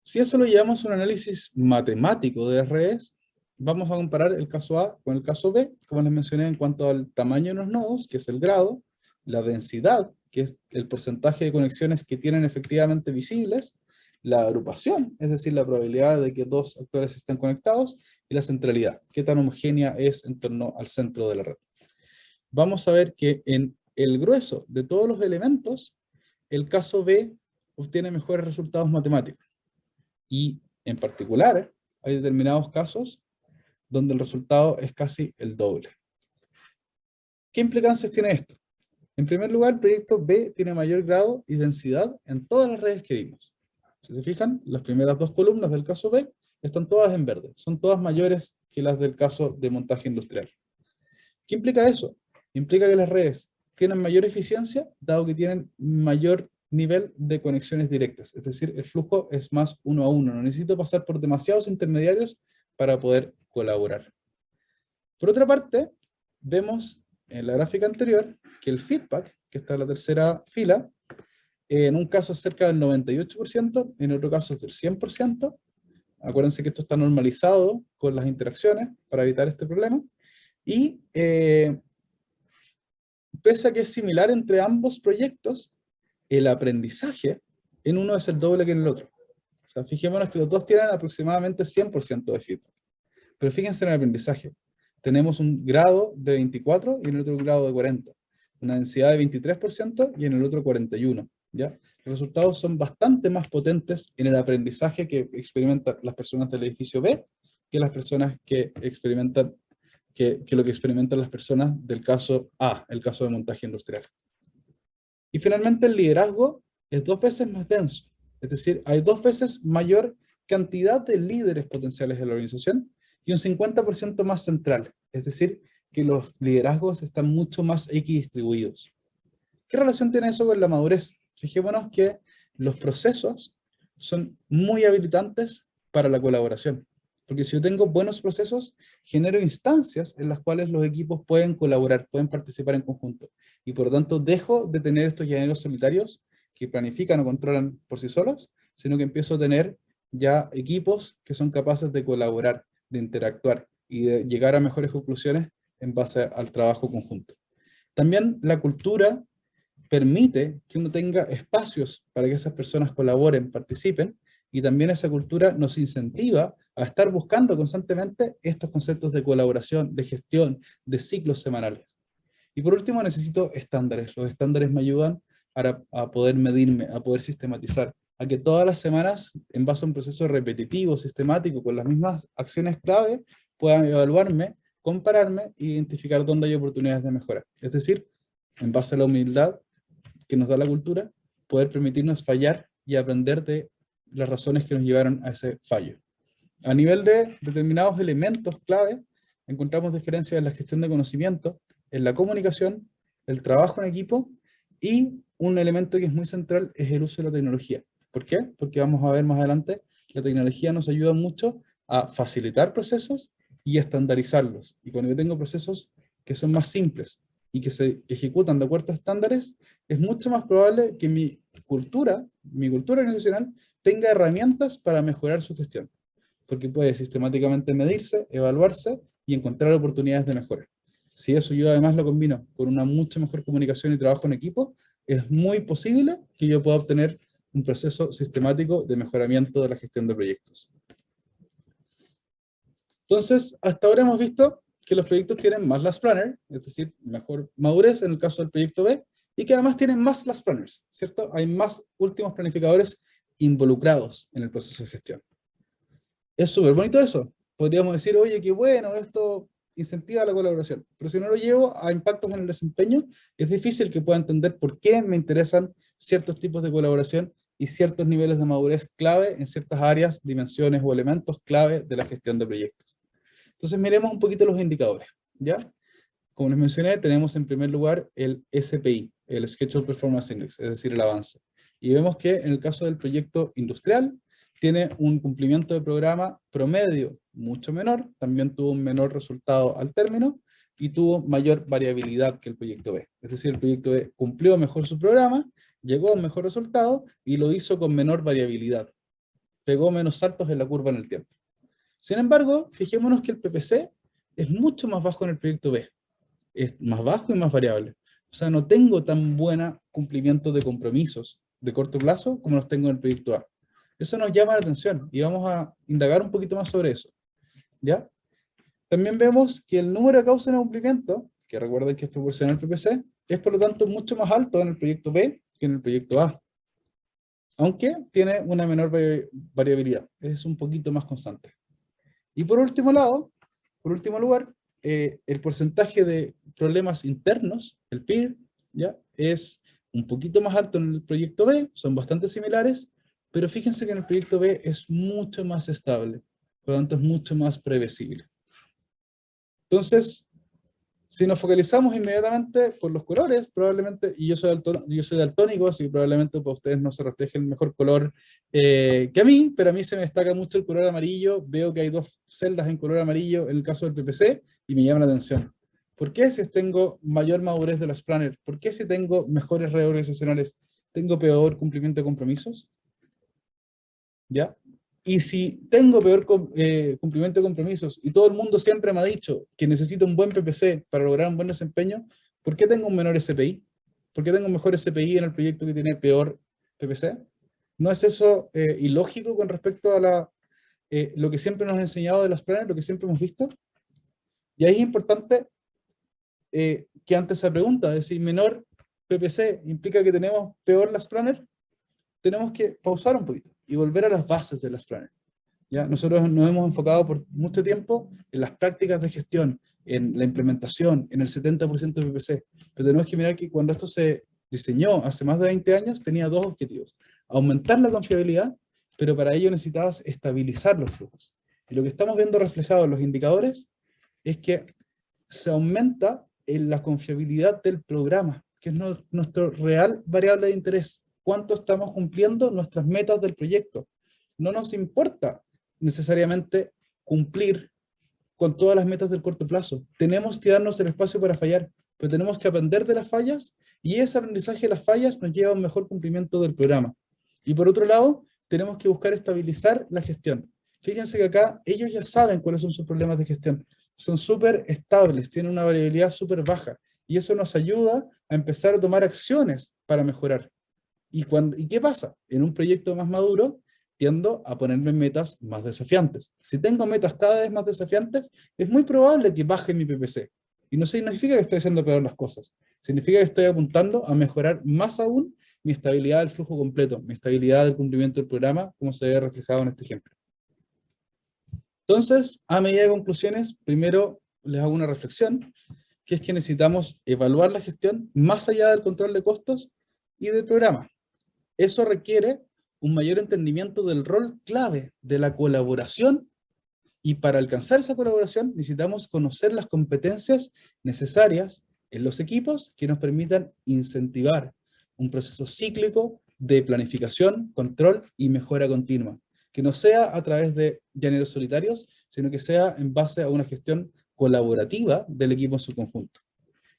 Si eso lo llevamos a un análisis matemático de las redes, vamos a comparar el caso A con el caso B, como les mencioné, en cuanto al tamaño de los nodos, que es el grado, la densidad, que es el porcentaje de conexiones que tienen efectivamente visibles, la agrupación, es decir, la probabilidad de que dos actores estén conectados, y la centralidad, qué tan homogénea es en torno al centro de la red. Vamos a ver que en el grueso de todos los elementos, el caso B obtiene mejores resultados matemáticos. Y en particular, hay determinados casos donde el resultado es casi el doble. ¿Qué implicancias tiene esto? En primer lugar, el proyecto B tiene mayor grado y densidad en todas las redes que vimos. Si se fijan, las primeras 2 columnas del caso B están todas en verde, son todas mayores que las del caso de montaje industrial. ¿Qué implica eso? Implica que las redes tienen mayor eficiencia, dado que tienen mayor nivel de conexiones directas, es decir, el flujo es más 1 a 1, no necesito pasar por demasiados intermediarios para poder colaborar. Por otra parte, vemos en la gráfica anterior que el feedback, que está en la tercera fila, en un caso es cerca del 98%, en otro caso es del 100%. Acuérdense que esto está normalizado con las interacciones para evitar este problema. Y pese a que es similar entre ambos proyectos, el aprendizaje en uno es el doble que en el otro. O sea, fijémonos que los dos tienen aproximadamente 100% de feedback. Pero fíjense en el aprendizaje. Tenemos un grado de 24 y en el otro un grado de 40. Una densidad de 23% y en el otro 41%. ¿Ya? Los resultados son bastante más potentes en el aprendizaje que experimentan las personas del edificio B que las personas que experimentan lo que experimentan las personas del caso A, el caso de montaje industrial. Y finalmente el liderazgo es 2 veces más denso, es decir, hay 2 veces mayor cantidad de líderes potenciales de la organización y un 50% más central, es decir, que los liderazgos están mucho más equidistribuidos. ¿Qué relación tiene eso con la madurez? Fijémonos que los procesos son muy habilitantes para la colaboración. Porque si yo tengo buenos procesos, genero instancias en las cuales los equipos pueden colaborar, pueden participar en conjunto. Y por lo tanto dejo de tener estos llaneros solitarios que planifican o controlan por sí solos, sino que empiezo a tener ya equipos que son capaces de colaborar, de interactuar y de llegar a mejores conclusiones en base al trabajo conjunto. También la cultura permite que uno tenga espacios para que esas personas colaboren, participen, y también esa cultura nos incentiva a estar buscando constantemente estos conceptos de colaboración, de gestión, de ciclos semanales. Y por último necesito estándares. Los estándares me ayudan a poder medirme, a poder sistematizar, a que todas las semanas, en base a un proceso repetitivo, sistemático, con las mismas acciones clave, puedan evaluarme, compararme e identificar dónde hay oportunidades de mejora. Es decir, en base a la humildad que nos da la cultura, poder permitirnos fallar y aprender de las razones que nos llevaron a ese fallo. A nivel de determinados elementos clave, encontramos diferencias en la gestión de conocimiento, en la comunicación, el trabajo en equipo, y un elemento que es muy central es el uso de la tecnología. ¿Por qué? Porque vamos a ver más adelante, la tecnología nos ayuda mucho a facilitar procesos y estandarizarlos. Y cuando yo tengo procesos que son más simples y que se ejecutan de acuerdo a estándares, es mucho más probable que mi cultura organizacional, tenga herramientas para mejorar su gestión, porque puede sistemáticamente medirse, evaluarse y encontrar oportunidades de mejora. Si eso yo además lo combino con una mucha mejor comunicación y trabajo en equipo, es muy posible que yo pueda obtener un proceso sistemático de mejoramiento de la gestión de proyectos. Entonces, hasta ahora hemos visto que los proyectos tienen más Last Planner, es decir, mejor madurez en el caso del proyecto B, y que además tienen más Last Planners, ¿cierto? Hay más últimos planificadores involucrados en el proceso de gestión. Es súper bonito eso. Podríamos decir, oye, qué bueno, esto incentiva la colaboración. Pero si no lo llevo a impactos en el desempeño, es difícil que pueda entender por qué me interesan ciertos tipos de colaboración y ciertos niveles de madurez clave en ciertas áreas, dimensiones o elementos clave de la gestión de proyectos. Entonces miremos un poquito los indicadores, ¿ya? Como les mencioné, tenemos en primer lugar el SPI, el Schedule Performance Index, es decir, el avance. Y vemos que en el caso del proyecto industrial, tiene un cumplimiento de programa promedio mucho menor, también tuvo un menor resultado al término, y tuvo mayor variabilidad que el proyecto B. Es decir, el proyecto B cumplió mejor su programa, llegó a un mejor resultado, y lo hizo con menor variabilidad. Pegó menos saltos en la curva en el tiempo. Sin embargo, fijémonos que el PPC es mucho más bajo en el proyecto B. Es más bajo y más variable. O sea, no tengo tan buen cumplimiento de compromisos de corto plazo como los tengo en el proyecto A. Eso nos llama la atención y vamos a indagar un poquito más sobre eso, ¿ya? También vemos que el número de causas de cumplimiento, que recuerden que es proporcional al PPC, es por lo tanto mucho más alto en el proyecto B que en el proyecto A, aunque tiene una menor variabilidad, es un poquito más constante. Y por último lugar, el porcentaje de problemas internos, el PIR, ¿ya? Es un poquito más alto en el proyecto B, son bastante similares, pero fíjense que en el proyecto B es mucho más estable, por lo tanto es mucho más previsible. Entonces, si nos focalizamos inmediatamente por los colores, probablemente, y yo soy daltónico, así que probablemente para ustedes no se refleje el mejor color que a mí, pero a mí se me destaca mucho el color amarillo. Veo que hay dos celdas en color amarillo en el caso del PPC y me llama la atención. ¿Por qué si tengo mayor madurez de las planners? ¿Por qué si tengo mejores redes organizacionales tengo peor cumplimiento de compromisos? ¿Ya? Y si tengo peor cumplimiento de compromisos y todo el mundo siempre me ha dicho que necesito un buen PPC para lograr un buen desempeño, ¿por qué tengo un menor SPI? ¿Por qué tengo un mejor SPI en el proyecto que tiene peor PPC? ¿No es eso ilógico con respecto a lo que siempre nos han enseñado de los planners, lo que siempre hemos visto? Y ahí es importante que ante esa pregunta, es decir, menor PPC implica que tenemos peor las planners, tenemos que pausar un poquito y volver a las bases de las planners. ¿Ya? Nosotros nos hemos enfocado por mucho tiempo en las prácticas de gestión, en la implementación, en el 70% de PPC. Pero tenemos que mirar que cuando esto se diseñó hace más de 20 años, tenía dos objetivos. Aumentar la confiabilidad, pero para ello necesitabas estabilizar los flujos. Y lo que estamos viendo reflejado en los indicadores es que se aumenta en la confiabilidad del programa, que es nuestro real variable de interés. ¿Cuánto estamos cumpliendo nuestras metas del proyecto? No nos importa necesariamente cumplir con todas las metas del corto plazo. Tenemos que darnos el espacio para fallar, pero tenemos que aprender de las fallas y ese aprendizaje de las fallas nos lleva a un mejor cumplimiento del programa. Y por otro lado, tenemos que buscar estabilizar la gestión. Fíjense que acá ellos ya saben cuáles son sus problemas de gestión. Son súper estables, tienen una variabilidad súper baja y eso nos ayuda a empezar a tomar acciones para mejorar. ¿Y qué pasa? En un proyecto más maduro, tiendo a ponerme metas más desafiantes. Si tengo metas cada vez más desafiantes, es muy probable que baje mi PPC. Y no significa que estoy haciendo peor las cosas. Significa que estoy apuntando a mejorar más aún mi estabilidad del flujo completo, mi estabilidad del cumplimiento del programa, como se ve reflejado en este ejemplo. Entonces, a medida de conclusiones, primero les hago una reflexión, que es que necesitamos evaluar la gestión más allá del control de costos y del programa. Eso requiere un mayor entendimiento del rol clave de la colaboración, y para alcanzar esa colaboración necesitamos conocer las competencias necesarias en los equipos que nos permitan incentivar un proceso cíclico de planificación, control y mejora continua, que no sea a través de llaneros solitarios, sino que sea en base a una gestión colaborativa del equipo en su conjunto.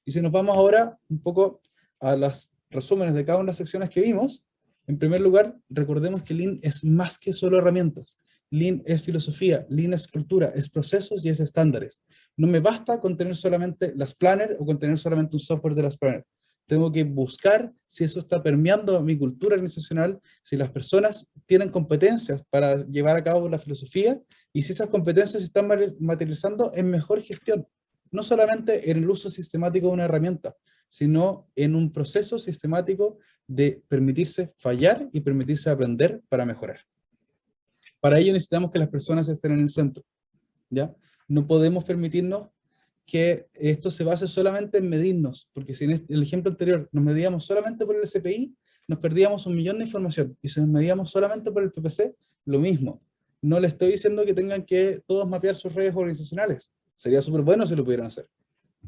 Y si nos vamos ahora un poco a los resúmenes de cada una de las secciones que vimos, en primer lugar, recordemos que Lean es más que solo herramientas. Lean es filosofía, Lean es cultura, es procesos y es estándares. No me basta con tener solamente las Planner o con tener solamente un software de las Planner. Tengo que buscar si eso está permeando mi cultura organizacional, si las personas tienen competencias para llevar a cabo la filosofía y si esas competencias se están materializando en mejor gestión. No solamente en el uso sistemático de una herramienta, sino en un proceso sistemático de permitirse fallar y permitirse aprender para mejorar. Para ello necesitamos que las personas estén en el centro, ¿ya? No podemos permitirnos que esto se base solamente en medirnos, porque si en el ejemplo anterior nos medíamos solamente por el SPI, nos perdíamos 1.000.000 de información, y si nos medíamos solamente por el PPC, lo mismo. No le estoy diciendo que tengan que todos mapear sus redes organizacionales, sería súper bueno si lo pudieran hacer,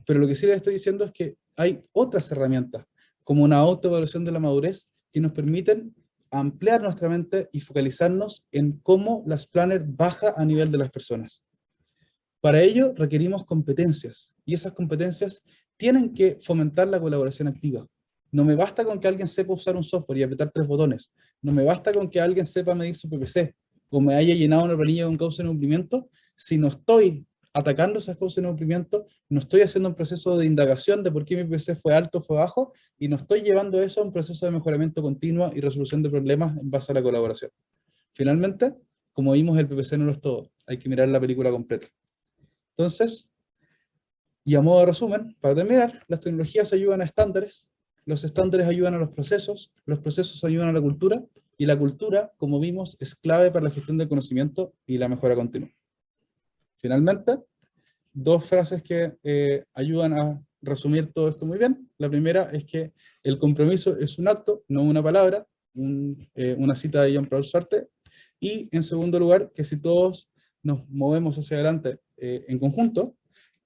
pero lo que sí les estoy diciendo es que hay otras herramientas, como una autoevaluación de la madurez, que nos permiten ampliar nuestra mente y focalizarnos en cómo las Planner baja a nivel de las personas. Para ello requerimos competencias, y esas competencias tienen que fomentar la colaboración activa. No me basta con que alguien sepa usar un software y apretar 3 botones, no me basta con que alguien sepa medir su PPC, o me haya llenado una planilla con causa de cumplimiento, si no estoy atacando esas causas de cumplimiento, no estoy haciendo un proceso de indagación de por qué mi PPC fue alto o fue bajo, y no estoy llevando eso a un proceso de mejoramiento continuo y resolución de problemas en base a la colaboración. Finalmente, como vimos, el PPC no lo es todo, hay que mirar la película completa. Entonces, y a modo de resumen, para terminar, las tecnologías ayudan a estándares, los estándares ayudan a los procesos ayudan a la cultura, y la cultura, como vimos, es clave para la gestión del conocimiento y la mejora continua. Finalmente, 2 frases que ayudan a resumir todo esto muy bien. La primera es que el compromiso es un acto, no una palabra, una cita de Jean-Paul Sartre. Y en segundo lugar, que si todos nos movemos hacia adelante en conjunto,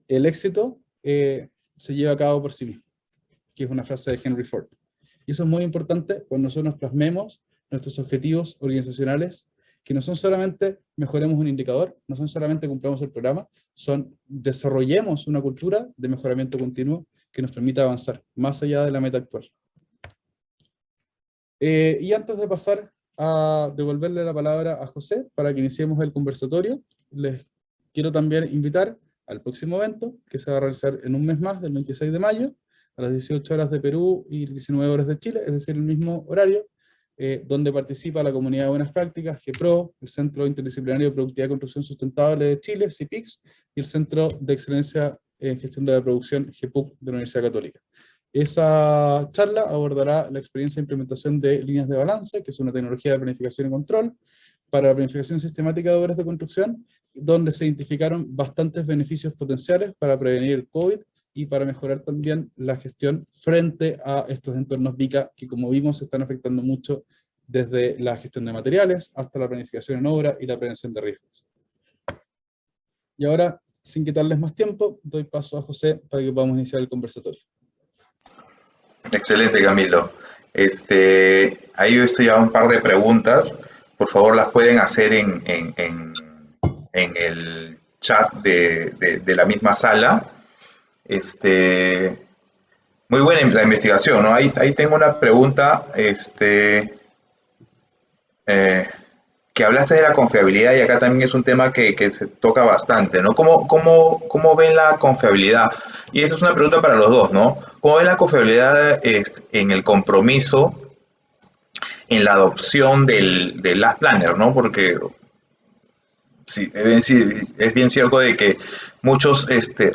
el éxito se lleva a cabo por sí mismo, que es una frase de Henry Ford. Y eso es muy importante cuando nosotros nos plasmemos nuestros objetivos organizacionales, que no son solamente mejoremos un indicador, no son solamente cumplamos el programa, son desarrollemos una cultura de mejoramiento continuo que nos permita avanzar más allá de la meta actual. Y antes de pasar a devolverle la palabra a José para que iniciemos el conversatorio, les quiero también invitar al próximo evento, que se va a realizar en un mes más, del 26 de mayo, a las 18 horas de Perú y 19 horas de Chile, es decir, el mismo horario, donde participa la Comunidad de Buenas Prácticas, GEPRO, el Centro Interdisciplinario de Productividad y Construcción Sustentable de Chile, CIPIX, y el Centro de Excelencia en Gestión de la Producción, GEPUC, de la Universidad Católica. Esa charla abordará la experiencia de implementación de líneas de balance, que es una tecnología de planificación y control, para la planificación sistemática de obras de construcción, donde se identificaron bastantes beneficios potenciales para prevenir el COVID y para mejorar también la gestión frente a estos entornos VICA que, como vimos, se están afectando mucho desde la gestión de materiales hasta la planificación en obra y la prevención de riesgos. Y ahora, sin quitarles más tiempo, doy paso a José para que podamos iniciar el conversatorio. Excelente, Camilo. Ahí he visto ya un par de preguntas. Por favor, las pueden hacer en el chat de la misma sala. Muy buena la investigación, ¿no? Ahí tengo una pregunta, que hablaste de la confiabilidad y acá también es un tema que se toca bastante, ¿no? ¿Cómo ven la confiabilidad? Y esta es una pregunta para los dos, ¿no? ¿Cómo ven la confiabilidad en el compromiso, en la adopción del Last Planner, ¿no? Porque sí, es bien cierto de que muchos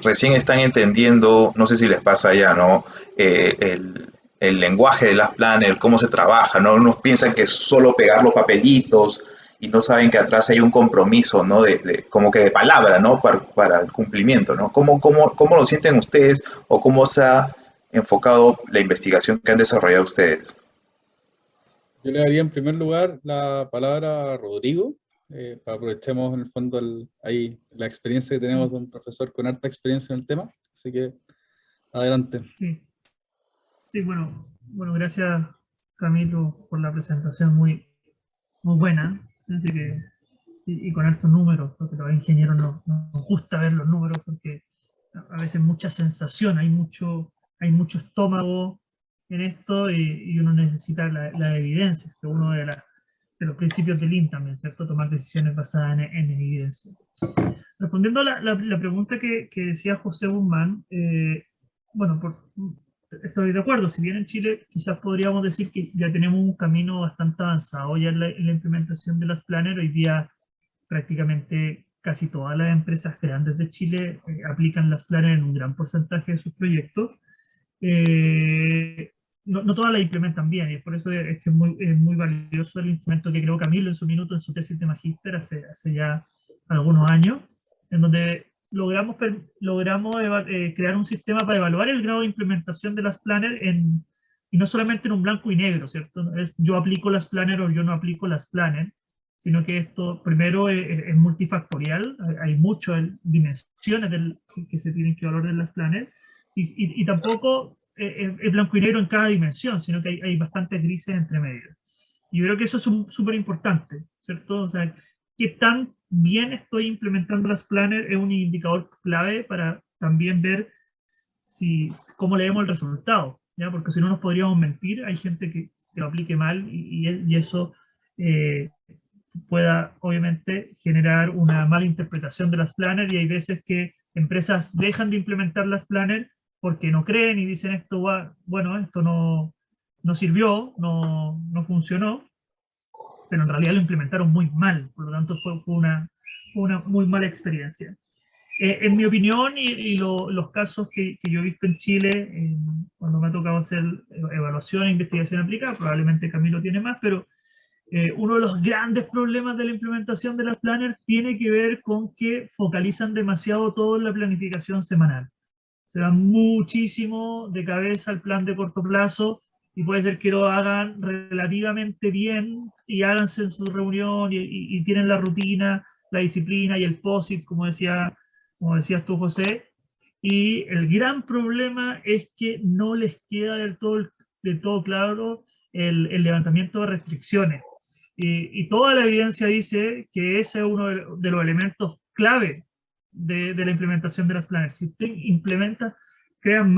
recién están entendiendo, no sé si les pasa ya, ¿no? El el lenguaje de las planners, cómo se trabaja, ¿no? Unos piensan que es solo pegar los papelitos y no saben que atrás hay un compromiso, ¿no? Como que de palabra, ¿no? Para el cumplimiento, ¿no? ¿Cómo lo sienten ustedes o cómo se ha enfocado la investigación que han desarrollado ustedes? Yo le daría en primer lugar la palabra a Rodrigo, aprovechemos en el fondo ahí la experiencia que tenemos de un profesor con harta experiencia en el tema, así que adelante. Sí, sí, bueno, gracias Camilo por la presentación muy buena. Así que, y con estos números, porque los ingenieros nos gusta ver los números porque a veces mucha sensación, hay mucho estómago en esto y uno necesita la evidencia, que uno de los principios del Lean también, ¿cierto? Tomar decisiones basadas en evidencia. Respondiendo a la pregunta que decía José Guzmán, bueno, estoy de acuerdo, si bien en Chile quizás podríamos decir que ya tenemos un camino bastante avanzado ya en la implementación de las planners, hoy día prácticamente casi todas las empresas grandes de Chile aplican las planners en un gran porcentaje de sus proyectos. No todas las implementan bien, y por eso es que es muy valioso el instrumento que creó Camilo en su minuto en su tesis de magíster hace ya algunos años, en donde logramos crear un sistema para evaluar el grado de implementación de las planners y no solamente en un blanco y negro, ¿cierto? No es yo aplico las planners o yo no aplico las planners, sino que esto primero es multifactorial, hay muchas dimensiones que se tienen que evaluar en las planners, y tampoco es blanco y negro en cada dimensión, sino que hay bastantes grises entre medio. Y yo creo que eso es súper importante, ¿cierto? O sea, qué tan bien estoy implementando las planners es un indicador clave para también ver cómo leemos el resultado, ¿ya? Porque si no nos podríamos mentir, hay gente que lo aplique mal y eso pueda obviamente generar una mala interpretación de las planners, y hay veces que empresas dejan de implementar las planners porque no creen y dicen esto, bueno, esto no sirvió, no funcionó, pero en realidad lo implementaron muy mal, por lo tanto fue una muy mala experiencia. En mi opinión los casos que yo he visto en Chile, cuando me ha tocado hacer evaluación e investigación aplicada, probablemente Camilo tiene más, pero uno de los grandes problemas de la implementación de las planners tiene que ver con que focalizan demasiado todo en la planificación semanal. Se dan muchísimo de cabeza al plan de corto plazo y puede ser que lo hagan relativamente bien y háganse en su reunión y tienen la rutina, la disciplina y el POSIT, como decías tú, José. Y el gran problema es que no les queda del todo claro el levantamiento de restricciones. Y toda la evidencia dice que ese es uno de los elementos clave de la implementación de las planners. Si usted implementa, crea un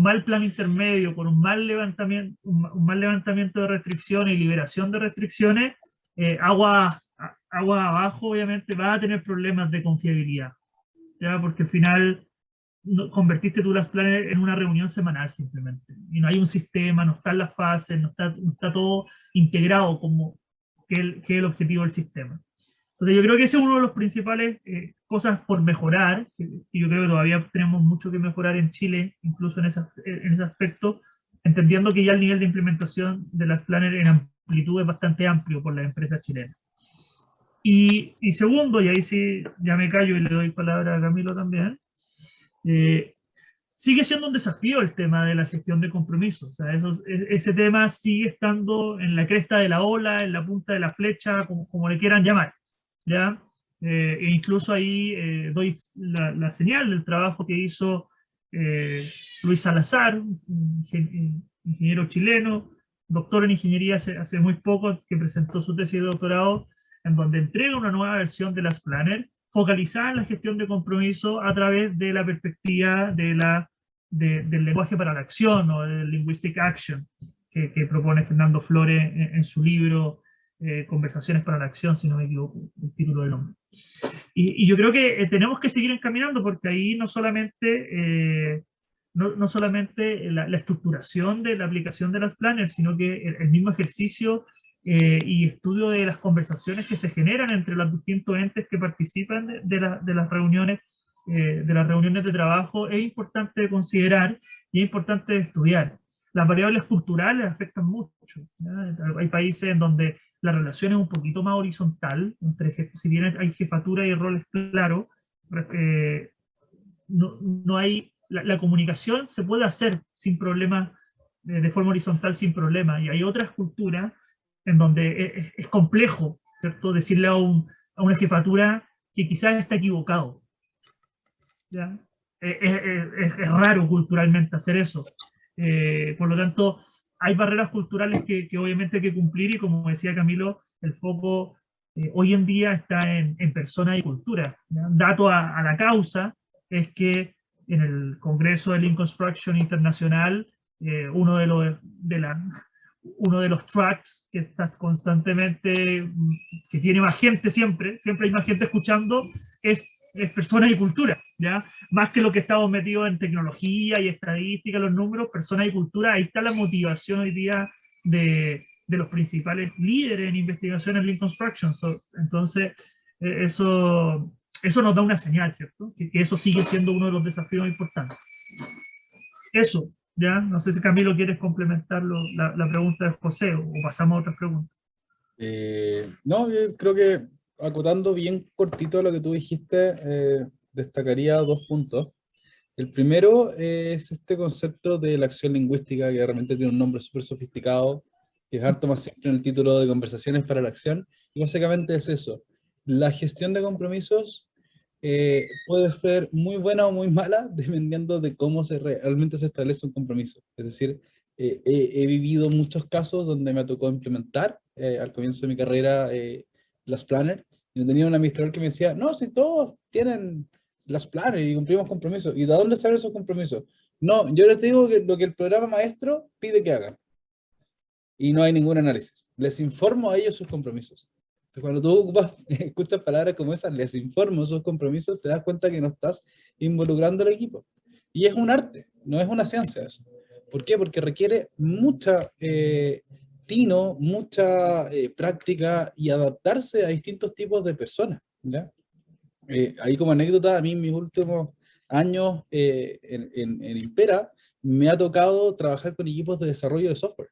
mal plan intermedio con un mal levantamiento de restricciones y liberación de restricciones, agua abajo obviamente va a tener problemas de confiabilidad, ¿ya? Porque al final convertiste tú las planners en una reunión semanal simplemente. Y no hay un sistema, no están las fases, no está todo integrado como que es el objetivo del sistema. Entonces yo creo que ese es uno de los principales cosas por mejorar, y yo creo que todavía tenemos mucho que mejorar en Chile, incluso en ese aspecto, entendiendo que ya el nivel de implementación de las planners en amplitud es bastante amplio por las empresas chilenas. Y segundo, y ahí sí ya me callo y le doy palabra a Camilo también, sigue siendo un desafío el tema de la gestión de compromisos. O sea, ese tema sigue estando en la cresta de la ola, en la punta de la flecha, como le quieran llamar, ¿ya? E incluso ahí doy la señal del trabajo que hizo Luis Salazar, ingeniero chileno, doctor en ingeniería hace muy poco, que presentó su tesis de doctorado, en donde entrega una nueva versión de las planners, focalizada en la gestión de compromiso a través de la perspectiva del lenguaje para la acción o del linguistic action que propone Fernando Flores en su libro Conversaciones para la acción, si no me equivoco, el título del nombre. Y yo creo que tenemos que seguir encaminando, porque ahí no solamente la estructuración de la aplicación de las planners, sino que el mismo ejercicio y estudio de las conversaciones que se generan entre los distintos entes que participan de las reuniones de trabajo es importante considerar y es importante estudiar. las variables culturales afectan mucho, ¿ya? Hay países en donde la relación es un poquito más horizontal, si bien hay jefatura y roles claros, no hay, la comunicación se puede hacer sin problema, de forma horizontal sin problema, y hay otras culturas en donde es complejo, ¿cierto? Decirle a una jefatura que quizás está equivocado, ¿ya? Es raro culturalmente hacer eso. Por lo tanto, hay barreras culturales que obviamente hay que cumplir, y como decía Camilo, el foco hoy en día está en personas y cultura, ¿ya? Dato a la causa es que en el Congreso de Lean Construction Internacional, uno de los tracks que está constantemente, que tiene más gente siempre hay más gente escuchando, es personas y cultura, ¿ya? Más que lo que estamos metidos en tecnología y estadística, los números, personas y cultura, ahí está la motivación hoy día de los principales líderes en investigación en Lean Construction. Entonces, eso nos da una señal, ¿cierto? Que eso sigue siendo uno de los desafíos importantes. Eso, ¿ya? No sé si Camilo quieres complementar la pregunta de José, o pasamos a otras preguntas. No, yo creo que acotando bien cortito lo que tú dijiste, destacaría 2 puntos. El primero es este concepto de la acción lingüística, que realmente tiene un nombre súper sofisticado, que es harto más simple en el título de Conversaciones para la Acción, y básicamente es eso. La gestión de compromisos puede ser muy buena o muy mala, dependiendo de cómo realmente se establece un compromiso. Es decir, he vivido muchos casos donde me tocó implementar, al comienzo de mi carrera, las planners, y tenía un administrador que me decía, no, si todos tienen las planners y cumplimos compromisos. ¿Y de dónde salen esos compromisos? No, yo les digo que lo que el programa maestro pide que hagan. Y no hay ningún análisis. Les informo a ellos sus compromisos. Entonces, cuando tú escuchas palabras como esas, les informo sus compromisos, te das cuenta que no estás involucrando al equipo. Y es un arte, no es una ciencia eso. ¿Por qué? Porque requiere mucha tino, mucha práctica y adaptarse a distintos tipos de personas, ¿ya? Ahí como anécdota, a mí en mis últimos años en Impera, me ha tocado trabajar con equipos de desarrollo de software,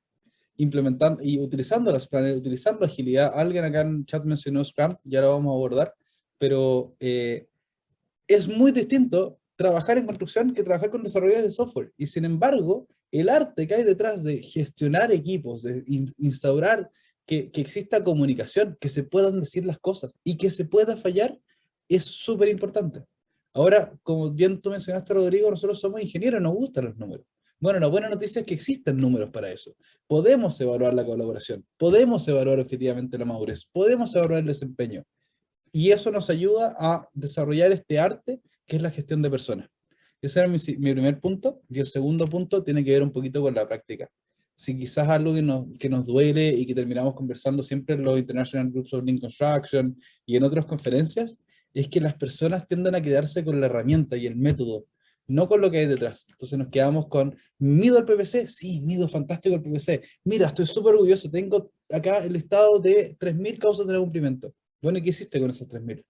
implementando y utilizando las planners, utilizando agilidad. Alguien acá en el chat mencionó Scrum, ya lo vamos a abordar, pero es muy distinto trabajar en construcción que trabajar con desarrolladores de software. Y sin embargo, el arte que hay detrás de gestionar equipos, de instaurar que exista comunicación, que se puedan decir las cosas y que se pueda fallar, es súper importante. Ahora, como bien tú mencionaste, Rodrigo, nosotros somos ingenieros, nos gustan los números. Bueno, la buena noticia es que existen números para eso. Podemos evaluar la colaboración, podemos evaluar objetivamente la madurez, podemos evaluar el desempeño. Y eso nos ayuda a desarrollar este arte que es la gestión de personas. Ese era mi primer punto. Y el segundo punto tiene que ver un poquito con la práctica. Si quizás algo que nos duele y que terminamos conversando siempre en los International Groups of Lean Construction y en otras conferencias, es que las personas tienden a quedarse con la herramienta y el método, no con lo que hay detrás. Entonces nos quedamos con, ¿mido el PPC? Sí, mido fantástico el PPC. Mira, estoy súper orgulloso, tengo acá el listado de 3.000 causas de no cumplimiento. Bueno, ¿y qué hiciste con esos 3.000?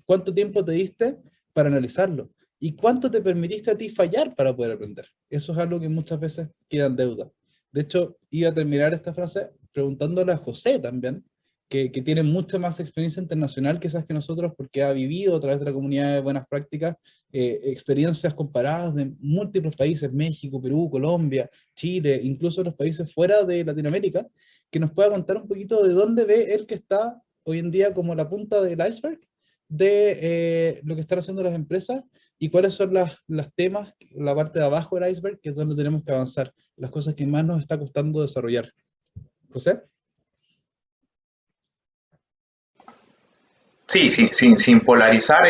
¿Cuánto tiempo te diste para analizarlo? ¿Y cuánto te permitiste a ti fallar para poder aprender? Eso es algo que muchas veces queda en deuda. De hecho, iba a terminar esta frase preguntándole a José también, que tiene mucha más experiencia internacional quizás que nosotros, porque ha vivido a través de la comunidad de buenas prácticas experiencias comparadas de múltiples países, México, Perú, Colombia, Chile, incluso los países fuera de Latinoamérica, que nos pueda contar un poquito de dónde ve él que está hoy en día como la punta del iceberg de lo que están haciendo las empresas y cuáles son las temas, la parte de abajo del iceberg, que es donde tenemos que avanzar, las cosas que más nos está costando desarrollar. ¿José? Sí, sin polarizar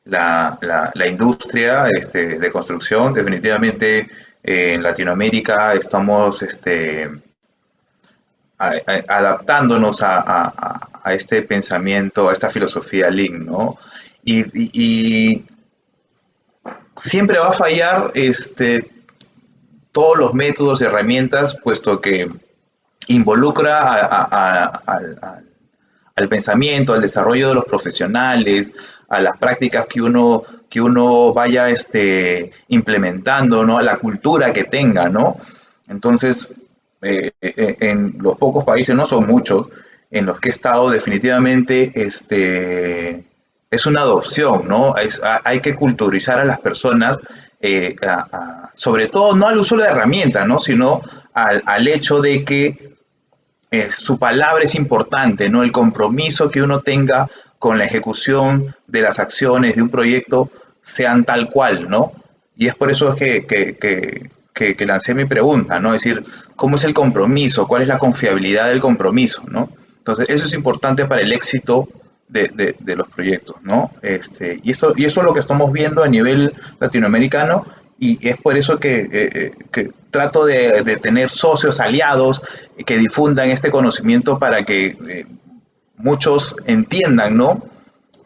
la industria de construcción, definitivamente en Latinoamérica estamos adaptándonos a este pensamiento, a esta filosofía Lean, ¿no? Y siempre va a fallar todos los métodos y herramientas, puesto que involucra al pensamiento, al desarrollo de los profesionales, a las prácticas que uno vaya implementando, ¿no? A la cultura que tenga, ¿no? Entonces, en los pocos países, no son muchos, en los que he estado definitivamente es una adopción, ¿no? Hay que culturizar a las personas, sobre todo no al uso de herramientas, ¿no? Sino al hecho de que su palabra es importante, ¿no? El compromiso que uno tenga con la ejecución de las acciones de un proyecto sean tal cual, ¿no? Y es por eso que lancé mi pregunta, ¿no? Es decir, ¿cómo es el compromiso? ¿Cuál es la confiabilidad del compromiso, ¿no? Entonces, eso es importante para el éxito de los proyectos, ¿no? Y eso es lo que estamos viendo a nivel latinoamericano, y es por eso que trato de tener socios aliados que difundan este conocimiento para que muchos entiendan, ¿no?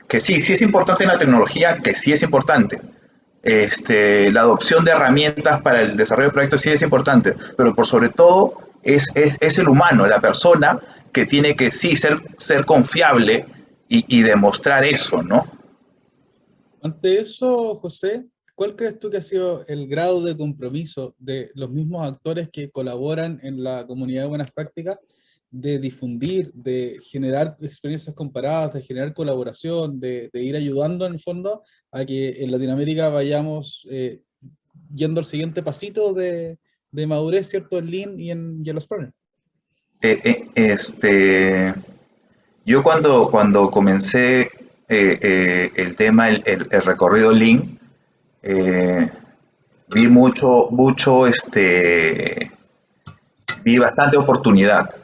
Que sí, sí es importante la tecnología, que sí es importante. La adopción de herramientas para el desarrollo de proyectos sí es importante, pero por sobre todo es el humano, la persona que tiene que sí ser confiable y demostrar eso, ¿no? Ante eso, José, ¿cuál crees tú que ha sido el grado de compromiso de los mismos actores que colaboran en la comunidad de buenas prácticas de difundir, de generar experiencias comparadas, de generar colaboración, de ir ayudando en el fondo a que en Latinoamérica vayamos yendo al siguiente pasito de madurez, ¿cierto? En Lean y en los planners? Eh, eh, este, yo cuando comencé el tema, el recorrido Lean, eh, vi vi bastante oportunidad,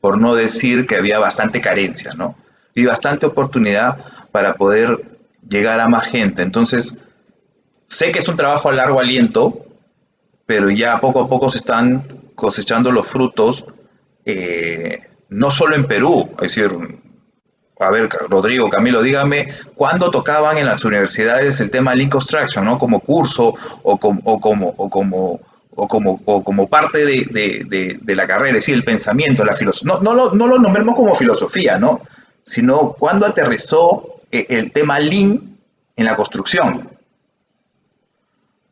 por no decir que había bastante carencia, ¿no? Vi bastante oportunidad para poder llegar a más gente. Entonces, sé que es un trabajo a largo aliento, pero ya poco a poco se están cosechando los frutos, no solo en Perú, es decir, a ver, Rodrigo, Camilo, dígame, ¿cuándo tocaban en las universidades el tema Lean Construction, ¿no? Como curso o como parte de la carrera, es decir, el pensamiento, la filosofía. No lo nombremos como filosofía, ¿no? Sino cuándo aterrizó el tema Lean en la construcción,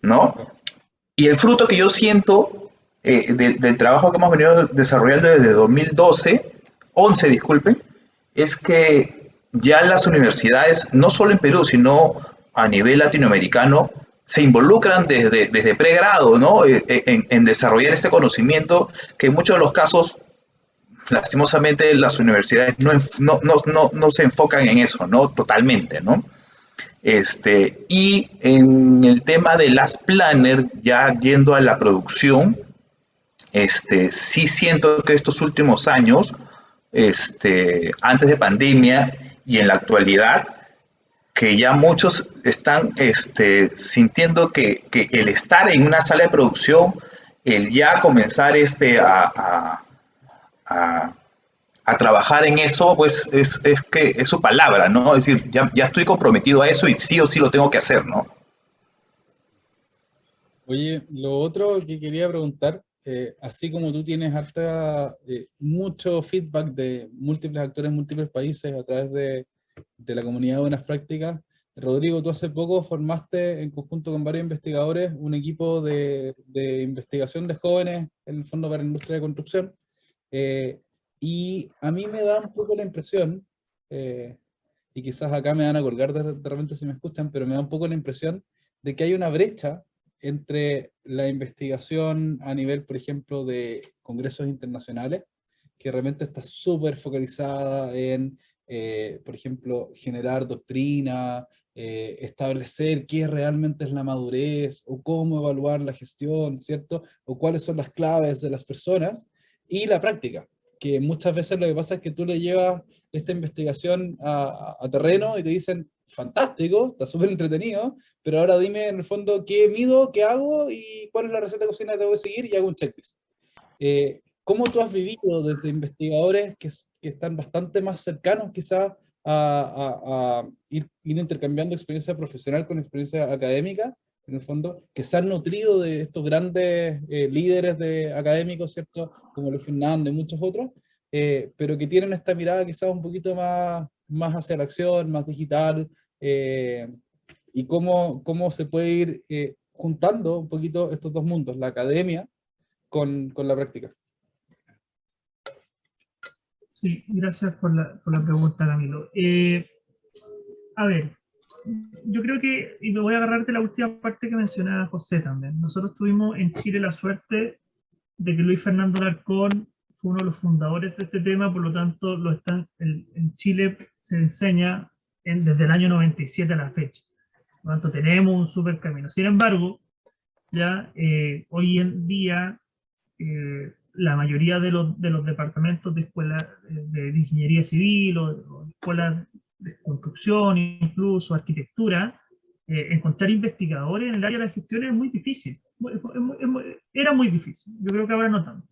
¿no? Y el fruto que yo siento del trabajo que hemos venido desarrollando desde 2012, 11, disculpen, es que ya las universidades, no solo en Perú, sino a nivel latinoamericano, se involucran desde pregrado, ¿no? En desarrollar este conocimiento que en muchos de los casos, lastimosamente, las universidades no se enfocan en eso, ¿no? Totalmente, ¿no? Y en el tema de las planner, ya yendo a la producción, sí siento que estos últimos años, antes de pandemia y en la actualidad, que ya muchos están sintiendo que el estar en una sala de producción, el ya comenzar a, a trabajar en eso, pues es que es su palabra, ¿no? Es decir, ya estoy comprometido a eso y sí o sí lo tengo que hacer, ¿no? Oye, lo otro que quería preguntar, así como tú tienes mucho feedback de múltiples actores en múltiples países a través de la comunidad de buenas prácticas, Rodrigo, tú hace poco formaste en conjunto con varios investigadores un equipo de investigación de jóvenes en el Fondo para la Industria de Construcción, eh, y a mí me da un poco la impresión, eh, y quizás acá me van a colgar de repente si me escuchan, pero me da un poco la impresión de que hay una brecha entre la investigación a nivel, por ejemplo, de congresos internacionales, que realmente está súper focalizada en, por ejemplo, generar doctrina, establecer qué realmente es la madurez, o cómo evaluar la gestión, ¿cierto? O cuáles son las claves de las personas, y la práctica, que muchas veces lo que pasa es que tú le llevas esta investigación a terreno y te dicen, fantástico, está súper entretenido, pero ahora dime en el fondo qué mido, qué hago y cuál es la receta de cocina que tengo que seguir y hago un checklist. ¿Cómo tú has vivido desde investigadores que están bastante más cercanos quizás a ir intercambiando experiencia profesional con experiencia académica, en el fondo, que se han nutrido de estos grandes líderes académicos, ¿cierto? Como Luis Fernández y muchos otros, pero que tienen esta mirada quizás un poquito más hacia la acción, más digital, y cómo se puede ir juntando un poquito estos dos mundos, la academia con la práctica. Sí, gracias por la pregunta, Camilo. A ver, yo creo que, y me voy a agarrar de la última parte que mencionaba José también, nosotros tuvimos en Chile la suerte de que Luis Fernando Alarcón fue uno de los fundadores de este tema, por lo tanto en Chile se enseña desde el año 97 a la fecha. Por lo tanto, tenemos un súper camino. Sin embargo, ya hoy en día la mayoría de los departamentos de escuelas de ingeniería civil o escuelas de construcción, incluso arquitectura, encontrar investigadores en el área de la gestión es muy difícil. Era muy difícil. Yo creo que ahora no tanto.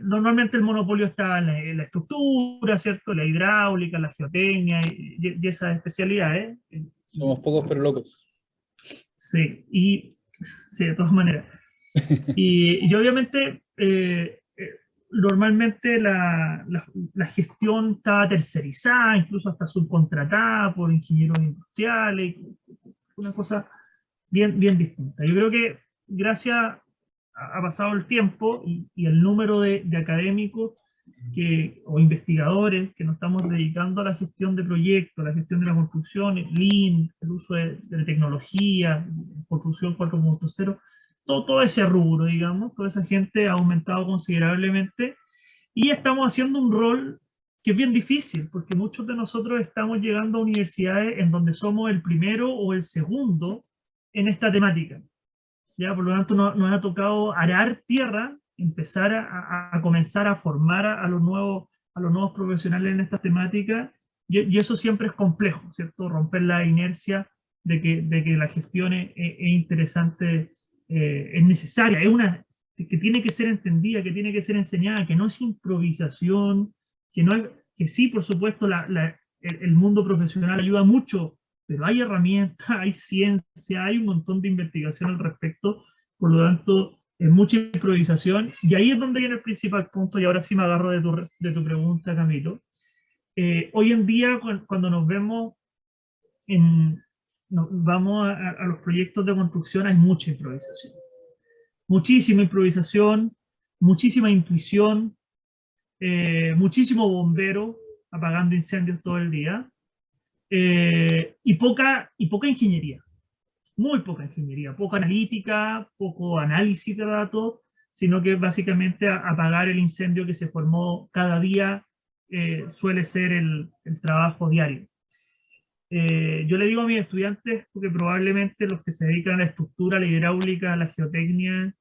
Normalmente el monopolio está en la estructura, ¿cierto? La hidráulica, la geotecnia y esas especialidades. Somos pocos pero locos. Sí, sí, de todas maneras. Y obviamente, normalmente la gestión estaba tercerizada, incluso hasta subcontratada por ingenieros industriales, una cosa bien distinta. Yo creo que gracias ha pasado el tiempo y el número de académicos o investigadores que nos estamos dedicando a la gestión de proyectos, a la gestión de la construcción, el Lean, el uso de tecnología, construcción 4.0, todo ese rubro, digamos, toda esa gente ha aumentado considerablemente y estamos haciendo un rol que es bien difícil, porque muchos de nosotros estamos llegando a universidades en donde somos el primero o el segundo en esta temática. ¿Ya? Por lo tanto, nos ha tocado arar tierra, empezar a comenzar a formar a los nuevos profesionales en esta temática, y eso siempre es complejo, ¿cierto? Romper la inercia de que la gestión es interesante, es necesaria, que tiene que ser entendida, que tiene que ser enseñada, que no es improvisación, que sí, por supuesto, el mundo profesional ayuda mucho, pero hay herramientas, hay ciencia, hay un montón de investigación al respecto, por lo tanto, es mucha improvisación, y ahí es donde viene el principal punto, y ahora sí me agarro de tu pregunta, Camilo. Hoy en día, cuando nos vemos vamos a los proyectos de construcción, hay mucha improvisación. Muchísima improvisación, muchísima intuición, muchísimo bombero apagando incendios todo el día, y poca ingeniería, muy poca ingeniería, poca analítica, poco análisis de datos, sino que básicamente apagar el incendio que se formó cada día suele ser el trabajo diario. Yo le digo a mis estudiantes, porque probablemente los que se dedican a la estructura, a la hidráulica, a la geotecnia,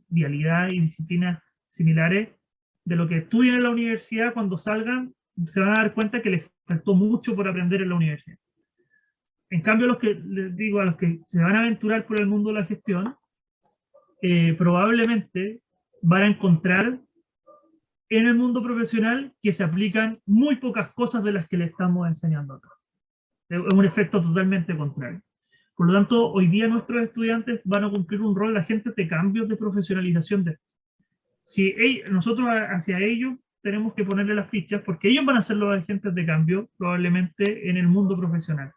vialidad y disciplinas similares, de lo que estudian en la universidad, cuando salgan, se van a dar cuenta que les faltó mucho por aprender en la universidad. En cambio, les digo a los que se van a aventurar por el mundo de la gestión, probablemente van a encontrar en el mundo profesional que se aplican muy pocas cosas de las que le estamos enseñando acá. Es un efecto totalmente contrario. Por lo tanto, hoy día nuestros estudiantes van a cumplir un rol de agentes de cambios de profesionalización. Si nosotros hacia ellos tenemos que ponerle las fichas, porque ellos van a ser los agentes de cambio probablemente en el mundo profesional.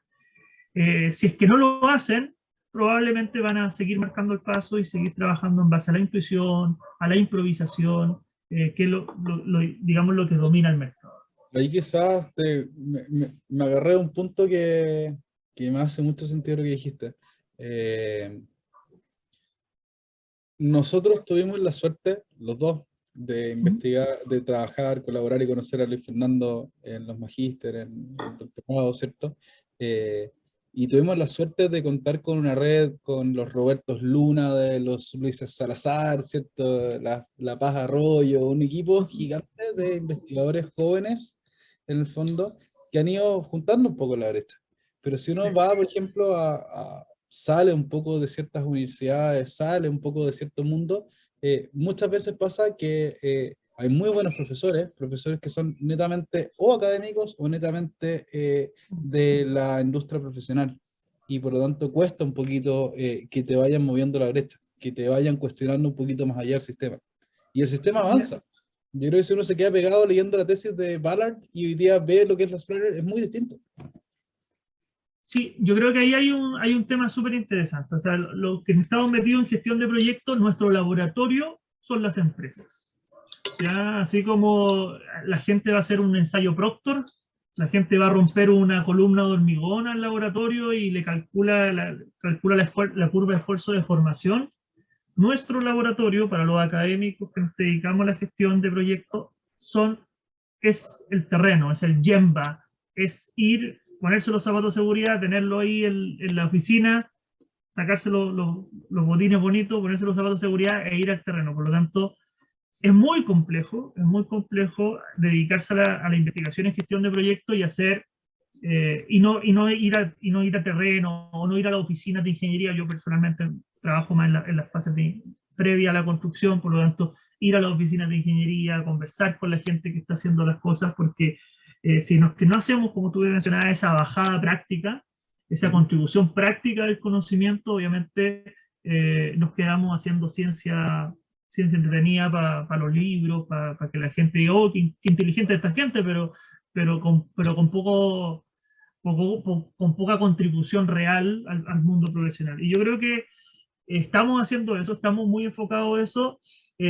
Si es que no lo hacen, probablemente van a seguir marcando el paso y seguir trabajando en base a la intuición, a la improvisación, que es digamos lo que domina el mercado. Ahí quizás me agarré a un punto que me hace mucho sentido lo que dijiste. Nosotros tuvimos la suerte, los dos, de investigar, de trabajar, colaborar y conocer a Luis Fernando en los magísteres, en el doctorado, ¿cierto? Y tuvimos la suerte de contar con una red, con los Robertos Luna, de los Luises Salazar, ¿cierto? La Paz Arroyo, un equipo gigante de investigadores jóvenes, en el fondo, que han ido juntando un poco la brecha. Pero si uno va, por ejemplo, sale un poco de ciertas universidades, sale un poco de cierto mundo, muchas veces pasa que hay muy buenos profesores que son netamente o académicos o netamente de la industria profesional, y por lo tanto cuesta un poquito que te vayan moviendo la brecha, que te vayan cuestionando un poquito más allá del sistema. Y el sistema avanza, Yo creo que si uno se queda pegado leyendo la tesis de Ballard y hoy día ve lo que es la Planner, es muy distinto. Sí, yo creo que ahí hay un tema súper interesante. O sea, lo que estamos metidos en gestión de proyectos, nuestro laboratorio son las empresas. ¿Ya? Así como la gente va a hacer un ensayo Proctor, la gente va a romper una columna de hormigón al laboratorio y le calcula la curva de esfuerzo de formación. Nuestro laboratorio, para los académicos que nos dedicamos a la gestión de proyectos, es el terreno, es el Gemba, es ir, ponerse los zapatos de seguridad, tenerlo ahí en la oficina, sacarse los botines bonitos, ponerse los zapatos de seguridad e ir al terreno. Por lo tanto, es muy complejo dedicarse a la investigación en gestión de proyectos y hacer, y no ir a terreno, o no ir a la oficina de ingeniería. Yo personalmente trabajo más en las fases previa a la construcción, por lo tanto, ir a las oficinas de ingeniería, conversar con la gente que está haciendo las cosas, porque que no hacemos, como tú mencionabas, esa bajada práctica, esa contribución práctica del conocimiento, obviamente nos quedamos haciendo ciencia entretenida para los libros, para que la gente diga, oh, qué inteligente esta gente, pero con con poca contribución real al mundo profesional. Y yo creo que estamos haciendo eso, estamos muy enfocados en eso.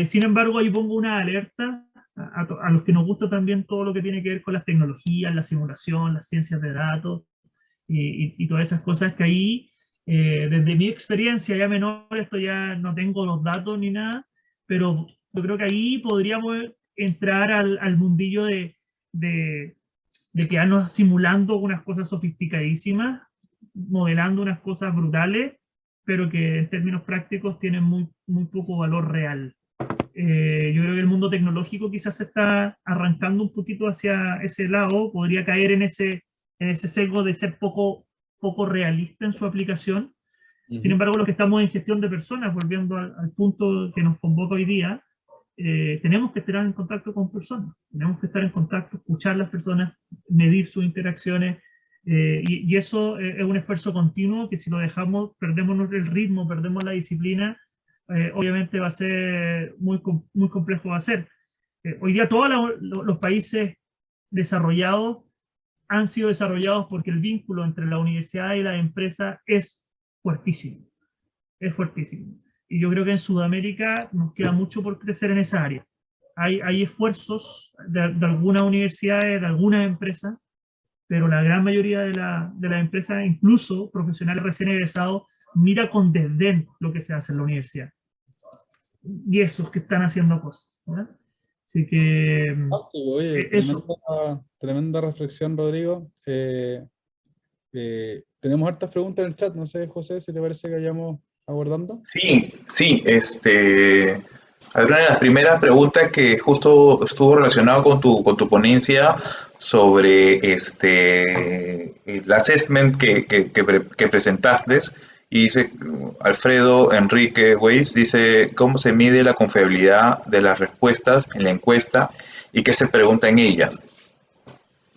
Sin embargo, ahí pongo una alerta a los que nos gusta también todo lo que tiene que ver con las tecnologías, la simulación, las ciencias de datos y todas esas cosas que ahí, desde mi experiencia ya menor, esto ya no tengo los datos ni nada, pero yo creo que ahí podríamos entrar al mundillo de quedarnos simulando unas cosas sofisticadísimas, modelando unas cosas brutales, pero que en términos prácticos tienen muy poco valor real. Yo creo que el mundo tecnológico quizás se está arrancando un poquito hacia ese lado, podría caer en ese sesgo de ser poco realista en su aplicación. Sin embargo, los que estamos en gestión de personas, volviendo al punto que nos convoca hoy día, tenemos que estar en contacto con personas, tenemos que estar en contacto, escuchar a las personas, medir sus interacciones, y eso es un esfuerzo continuo que si lo dejamos, perdemos el ritmo, perdemos la disciplina, obviamente va a ser muy complejo de hacer. Hoy día todos los países desarrollados han sido desarrollados porque el vínculo entre la universidad y la empresa es fuertísimo, es fuertísimo. Y yo creo que en Sudamérica nos queda mucho por crecer en esa área. Hay esfuerzos de algunas universidades, de algunas empresas, pero la gran mayoría de las empresas, incluso profesionales recién egresados, mira con desdén lo que se hace en la universidad. Y esos que están haciendo cosas, ¿verdad? Así que oye, tremenda reflexión, Rodrigo. Tenemos hartas preguntas en el chat, no sé, José, si te parece que vayamos abordando. Sí, sí, hay una de las primeras preguntas que justo estuvo relacionado con tu ponencia sobre el assessment que presentaste, y dice Alfredo Enrique Weiss, dice, ¿cómo se mide la confiabilidad de las respuestas en la encuesta y qué se pregunta en ellas?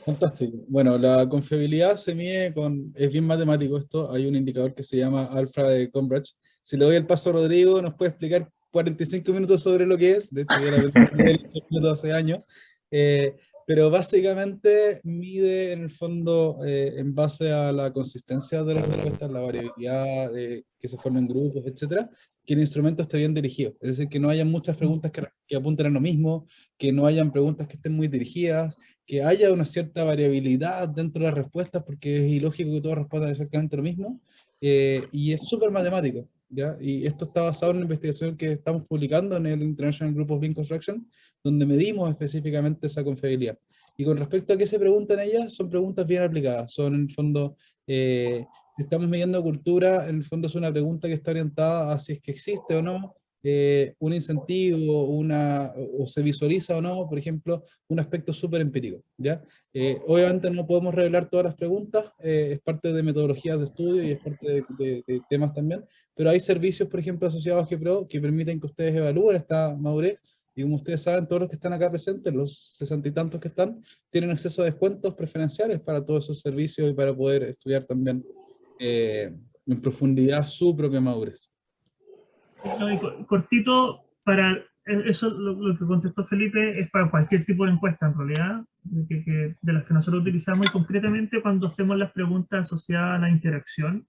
Fantástico. Bueno, la confiabilidad se mide es bien matemático esto, hay un indicador que se llama alfa de Cambridge. Si le doy el paso a Rodrigo, nos puede explicar 45 minutos sobre lo que es, de hecho yo la aprendí hace años, pero básicamente mide en el fondo, en base a la consistencia de las respuestas, la variabilidad que se formen grupos, etcétera, que el instrumento esté bien dirigido, es decir, que no haya muchas preguntas que apunten a lo mismo, que no hayan preguntas que estén muy dirigidas, que haya una cierta variabilidad dentro de las respuestas, porque es ilógico que todos respondan exactamente lo mismo, y es súper matemático, ¿ya? Y esto está basado en una investigación que estamos publicando en el International Group of Beam Construction, donde medimos específicamente esa confiabilidad. Y con respecto a qué se preguntan ellas, son preguntas bien aplicadas, son en el fondo, estamos midiendo cultura, en el fondo es una pregunta que está orientada a si es que existe o no un incentivo, o se visualiza o no, por ejemplo, un aspecto súper empírico, ¿ya? Obviamente no podemos revelar todas las preguntas, es parte de metodologías de estudio y es parte de temas también, pero hay servicios, por ejemplo, asociados a GPRO que permiten que ustedes evalúen esta madurez, y como ustedes saben, todos los que están acá presentes, los 60 y tantos que están, tienen acceso a descuentos preferenciales para todos esos servicios y para poder estudiar también en profundidad su propia madurez. No, y cortito, para eso lo que contestó Felipe es para cualquier tipo de encuesta en realidad, de las que nosotros utilizamos, y concretamente cuando hacemos las preguntas asociadas a la interacción,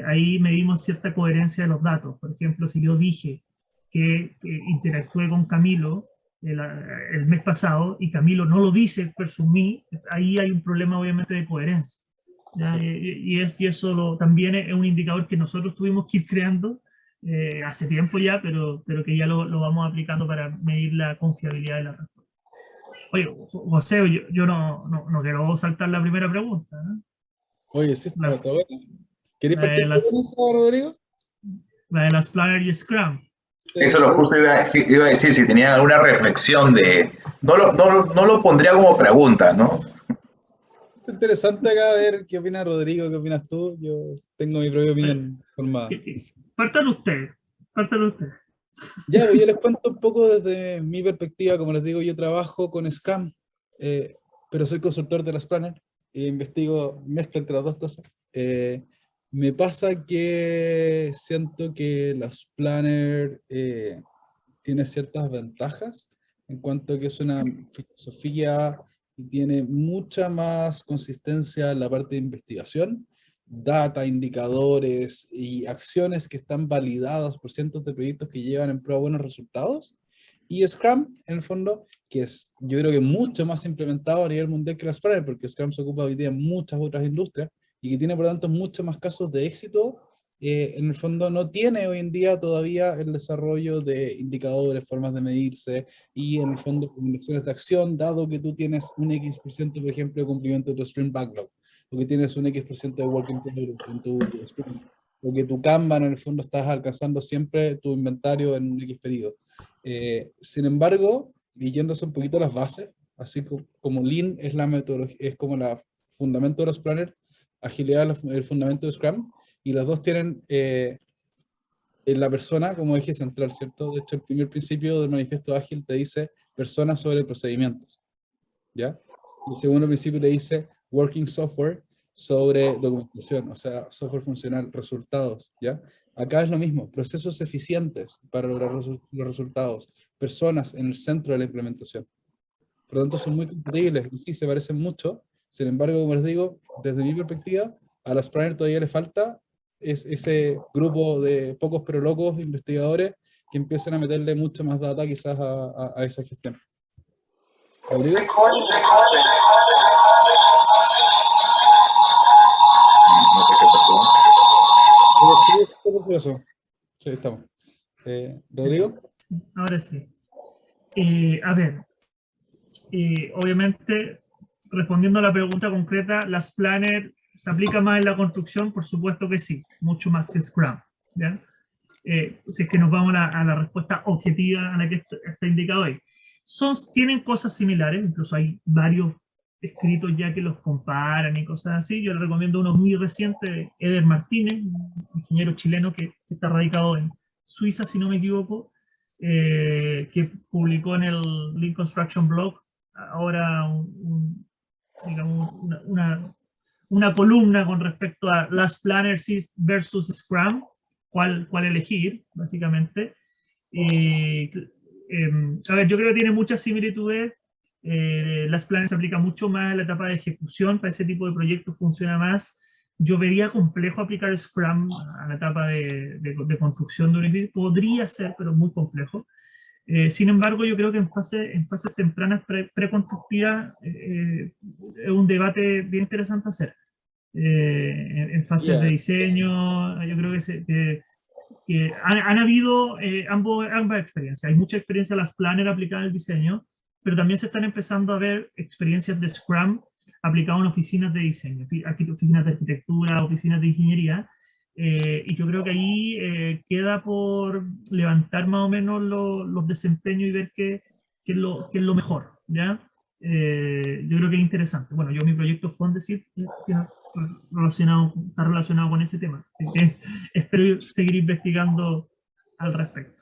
ahí medimos cierta coherencia de los datos. Por ejemplo, si yo dije que interactué con Camilo el mes pasado y Camilo no lo dice versus mí, ahí hay un problema obviamente de coherencia. Y eso también es un indicador que nosotros tuvimos que ir creando hace tiempo ya, pero que ya lo vamos aplicando para medir la confiabilidad de la respuesta. Oye, José, yo no quiero saltar la primera pregunta, ¿no? Oye, sí, está Las- buena. ¿Queréis La de partir las, con eso, Rodrigo? la de las Planner y Scrum. Eso lo justo iba a decir, si tenían alguna reflexión de... No lo pondría como pregunta, ¿no? Es interesante acá ver qué opina Rodrigo, qué opinas tú. Yo tengo mi propia opinión formada. Partan ustedes. Ya, pues yo les cuento un poco desde mi perspectiva. Como les digo, yo trabajo con Scrum, pero soy consultor de las Planner e investigo, mezclo entre las dos cosas. Me pasa que siento que las Planner tiene ciertas ventajas en cuanto a que es una filosofía y tiene mucha más consistencia en la parte de investigación, data, indicadores y acciones que están validadas por cientos de proyectos que llevan en pro a buenos resultados. Y Scrum, en el fondo, que es, yo creo que mucho más implementado a nivel mundial que la Scrum, porque Scrum se ocupa hoy día en muchas otras industrias y que tiene, por lo tanto, muchos más casos de éxito. En el fondo no tiene hoy en día todavía el desarrollo de indicadores, formas de medirse y en el fondo combinaciones de acción, dado que tú tienes un X%, por ejemplo, de cumplimiento de tu sprint backlog, o que tienes un X% de work in progress en tu sprint, o que tu Kanban en el fondo estás alcanzando siempre tu inventario en un X periodo. Sin embargo, y yéndose un poquito a las bases, así como Lean es la metodología, es como el fundamento de los planners, agilidad es el fundamento de Scrum, y los dos tienen en la persona como eje central, ¿cierto? De hecho, el primer principio del manifiesto ágil te dice personas sobre procedimientos, ¿ya? Y el segundo principio te dice working software sobre documentación, o sea, software funcional, resultados, ¿ya? Acá es lo mismo, procesos eficientes para lograr los resultados, personas en el centro de la implementación. Por lo tanto, son muy compatibles y sí, se parecen mucho. Sin embargo, como les digo, desde mi perspectiva, a las Planner todavía le falta ese grupo de pocos pero locos investigadores que empiezan a meterle mucha más data quizás a esa gestión. ¿Rodrigo? No sé qué pasó. Sí, estamos. ¿Rodrigo? Ahora sí. A ver, obviamente, respondiendo a la pregunta concreta, las Planner ¿se aplica más en la construcción? Por supuesto que sí, mucho más que Scrum, ¿ya? Si es que nos vamos a la respuesta objetiva a la que está indicado ahí. Tienen cosas similares, incluso hay varios escritos ya que los comparan y cosas así. Yo les recomiendo uno muy reciente de Eder Martínez, un ingeniero chileno que está radicado en Suiza, si no me equivoco, que publicó en el Lean Construction Blog ahora digamos, una columna con respecto a las planners versus Scrum, cuál elegir, básicamente. A ver, yo creo que tiene muchas similitudes. Las planners se aplica mucho más en la etapa de ejecución, para ese tipo de proyectos funciona más. Yo vería complejo aplicar Scrum a la etapa de construcción de un edificio. Podría ser, pero muy complejo. Sin embargo, yo creo que en fases tempranas preconstructivas es un debate bien interesante hacer. En fases de diseño, yo creo que han habido ambas experiencias. Hay mucha experiencia de las Planner aplicadas al diseño, pero también se están empezando a ver experiencias de Scrum aplicadas en oficinas de diseño, oficinas de arquitectura, oficinas de ingeniería, y yo creo que ahí queda por levantar más o menos los desempeños y ver qué es lo mejor, ¿ya? Yo creo que es interesante. Bueno, mi proyecto Fondesit está relacionado con ese tema, así que espero seguir investigando al respecto.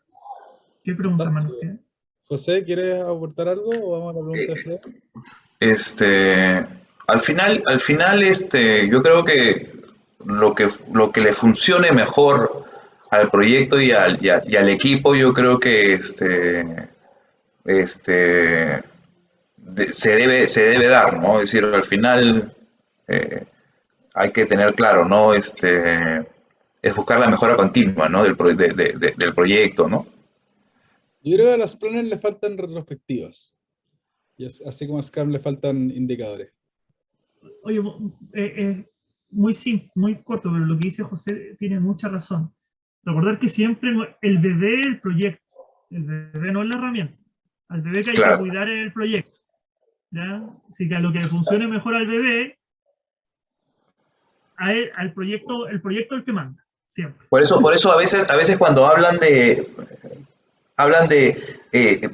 ¿Qué pregunta más nos queda? José, ¿quieres aportar algo o vamos a la pregunta de Fred? Al final, yo creo que lo que le funcione mejor al proyecto y al equipo, yo creo que este, se debe dar, ¿no? Es decir, al final eh, hay que tener claro, ¿no? Es buscar la mejora continua, ¿no? Del proyecto, ¿no? Yo creo que a las planners le faltan retrospectivas. Y así como a Scrum le faltan indicadores. Oye, muy corto, pero lo que dice José tiene mucha razón. Recordar que siempre el bebé es el proyecto, el bebé no es la herramienta. Al bebé que hay que Claro. cuidar es el proyecto. ¿Ya? Así que a lo que funcione mejor al bebé, al proyecto, el proyecto es el que manda, siempre. Por eso a veces cuando hablan de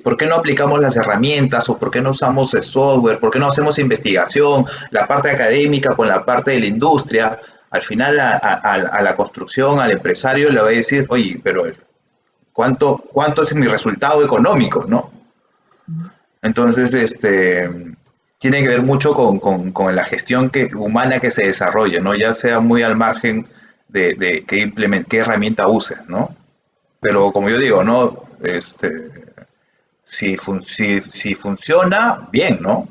por qué no aplicamos las herramientas o por qué no usamos el software, por qué no hacemos investigación, la parte académica con la parte de la industria, al final a la construcción, al empresario le va a decir, oye, pero ¿cuánto es mi resultado económico, no? Entonces, tiene que ver mucho con la gestión humana que se desarrolle, ¿no? Ya sea muy al margen de qué herramienta uses, ¿no? Pero como yo digo, ¿no? Si funciona, bien, ¿no?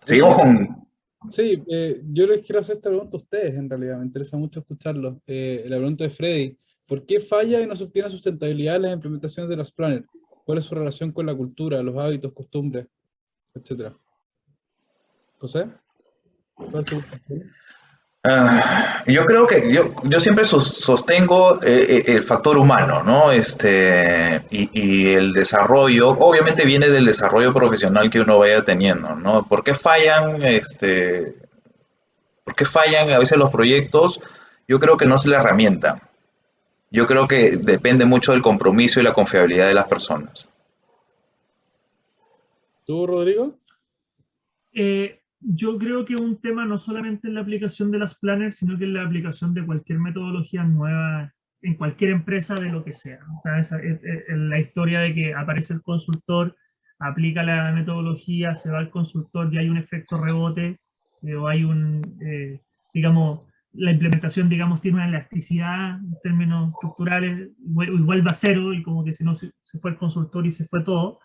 Seguimos Oye, con... sí, yo les quiero hacer esta pregunta a ustedes, en realidad, me interesa mucho escucharlo. La pregunta de Freddy, ¿por qué falla y no se obtiene sustentabilidad en las implementaciones de las planners? ¿Cuál es su relación con la cultura, los hábitos, costumbres, etcétera? José, ¿cuál es tu perspectiva? Yo creo que yo siempre sostengo el factor humano, ¿no? Y el desarrollo, obviamente viene del desarrollo profesional que uno vaya teniendo, ¿no? ¿Por qué fallan a veces los proyectos? Yo creo que no es la herramienta. Yo creo que depende mucho del compromiso y la confiabilidad de las personas. ¿Tú, Rodrigo? Yo creo que un tema no solamente en la aplicación de las planners, sino que en la aplicación de cualquier metodología nueva en cualquier empresa de lo que sea. O sea, la historia de que aparece el consultor, aplica la metodología, se va el consultor y hay un efecto rebote, o hay digamos, la implementación, digamos, tiene una elasticidad en términos estructurales, igual va a cero, y como que si no se fue el consultor y se fue todo.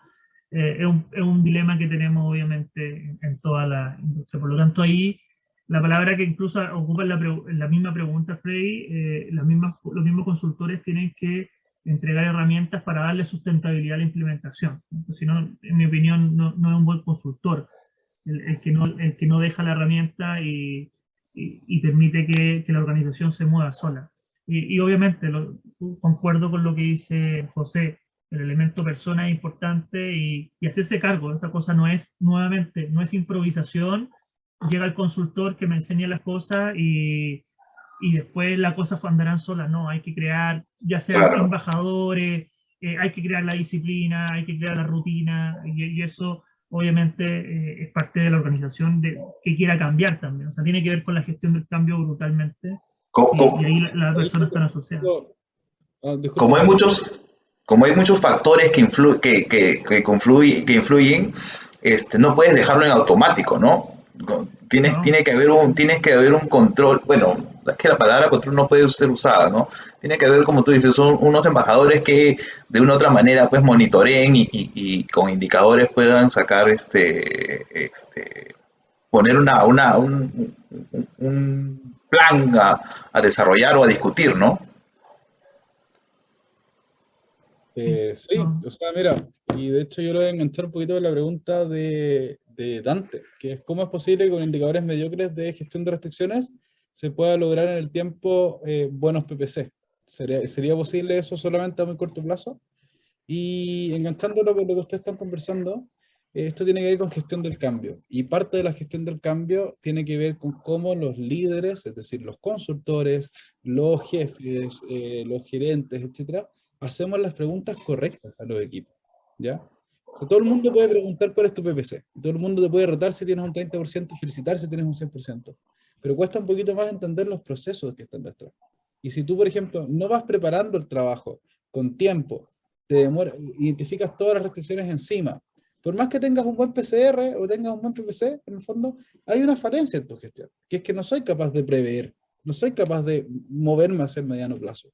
Es un dilema que tenemos obviamente en toda la industria. Por lo tanto, ahí la palabra que incluso ocupa en la misma pregunta, Freddy, los mismos consultores tienen que entregar herramientas para darle sustentabilidad a la implementación. Si no, en mi opinión, no es un buen consultor el que no deja la herramienta y permite que la organización se mueva sola. Y obviamente concuerdo con lo que dice José, el elemento persona es importante y hacerse cargo. Esta cosa no es, nuevamente, no es improvisación. Llega el consultor que me enseña las cosas y después las cosas andarán solas. No, hay que crear, ya sean Claro. embajadores, hay que crear la disciplina, hay que crear la rutina y eso obviamente es parte de la organización que quiera cambiar también. O sea, tiene que ver con la gestión del cambio brutalmente y ahí las Ahí, personas están asociadas. disculpa, como hay José. muchos, como hay muchos factores que influyen, no puedes dejarlo en automático, ¿no? No, Tienes que haber un control, bueno, es que la palabra control no puede ser usada, ¿no? Tiene que haber, como tú dices, son unos embajadores que de una u otra manera pues monitoreen y con indicadores puedan sacar poner un plan a desarrollar o a discutir, ¿no? sí, Sí, no. o sea, mira, y de hecho yo lo voy a enganchar un poquito con la pregunta de Dante, que es cómo es posible que con indicadores mediocres de gestión de restricciones se pueda lograr en el tiempo buenos PPC. ¿Sería posible eso solamente a muy corto plazo? Y enganchándolo con lo que ustedes están conversando, esto tiene que ver con gestión del cambio. Y parte de la gestión del cambio tiene que ver con cómo los líderes, es decir, los consultores, los jefes, los gerentes, etcétera, hacemos las preguntas correctas a los equipos. ¿Ya? O sea, todo el mundo puede preguntar cuál es tu PPC. Todo el mundo te puede retar si tienes un 30% y felicitar si tienes un 100%. Pero cuesta un poquito más entender los procesos que están detrás. Y si tú, por ejemplo, no vas preparando el trabajo con tiempo, identificas todas las restricciones encima. Por más que tengas un buen PCR o tengas un buen PPC, en el fondo hay una falencia en tu gestión, que es que no soy capaz de prever no soy capaz de moverme hacia el mediano plazo,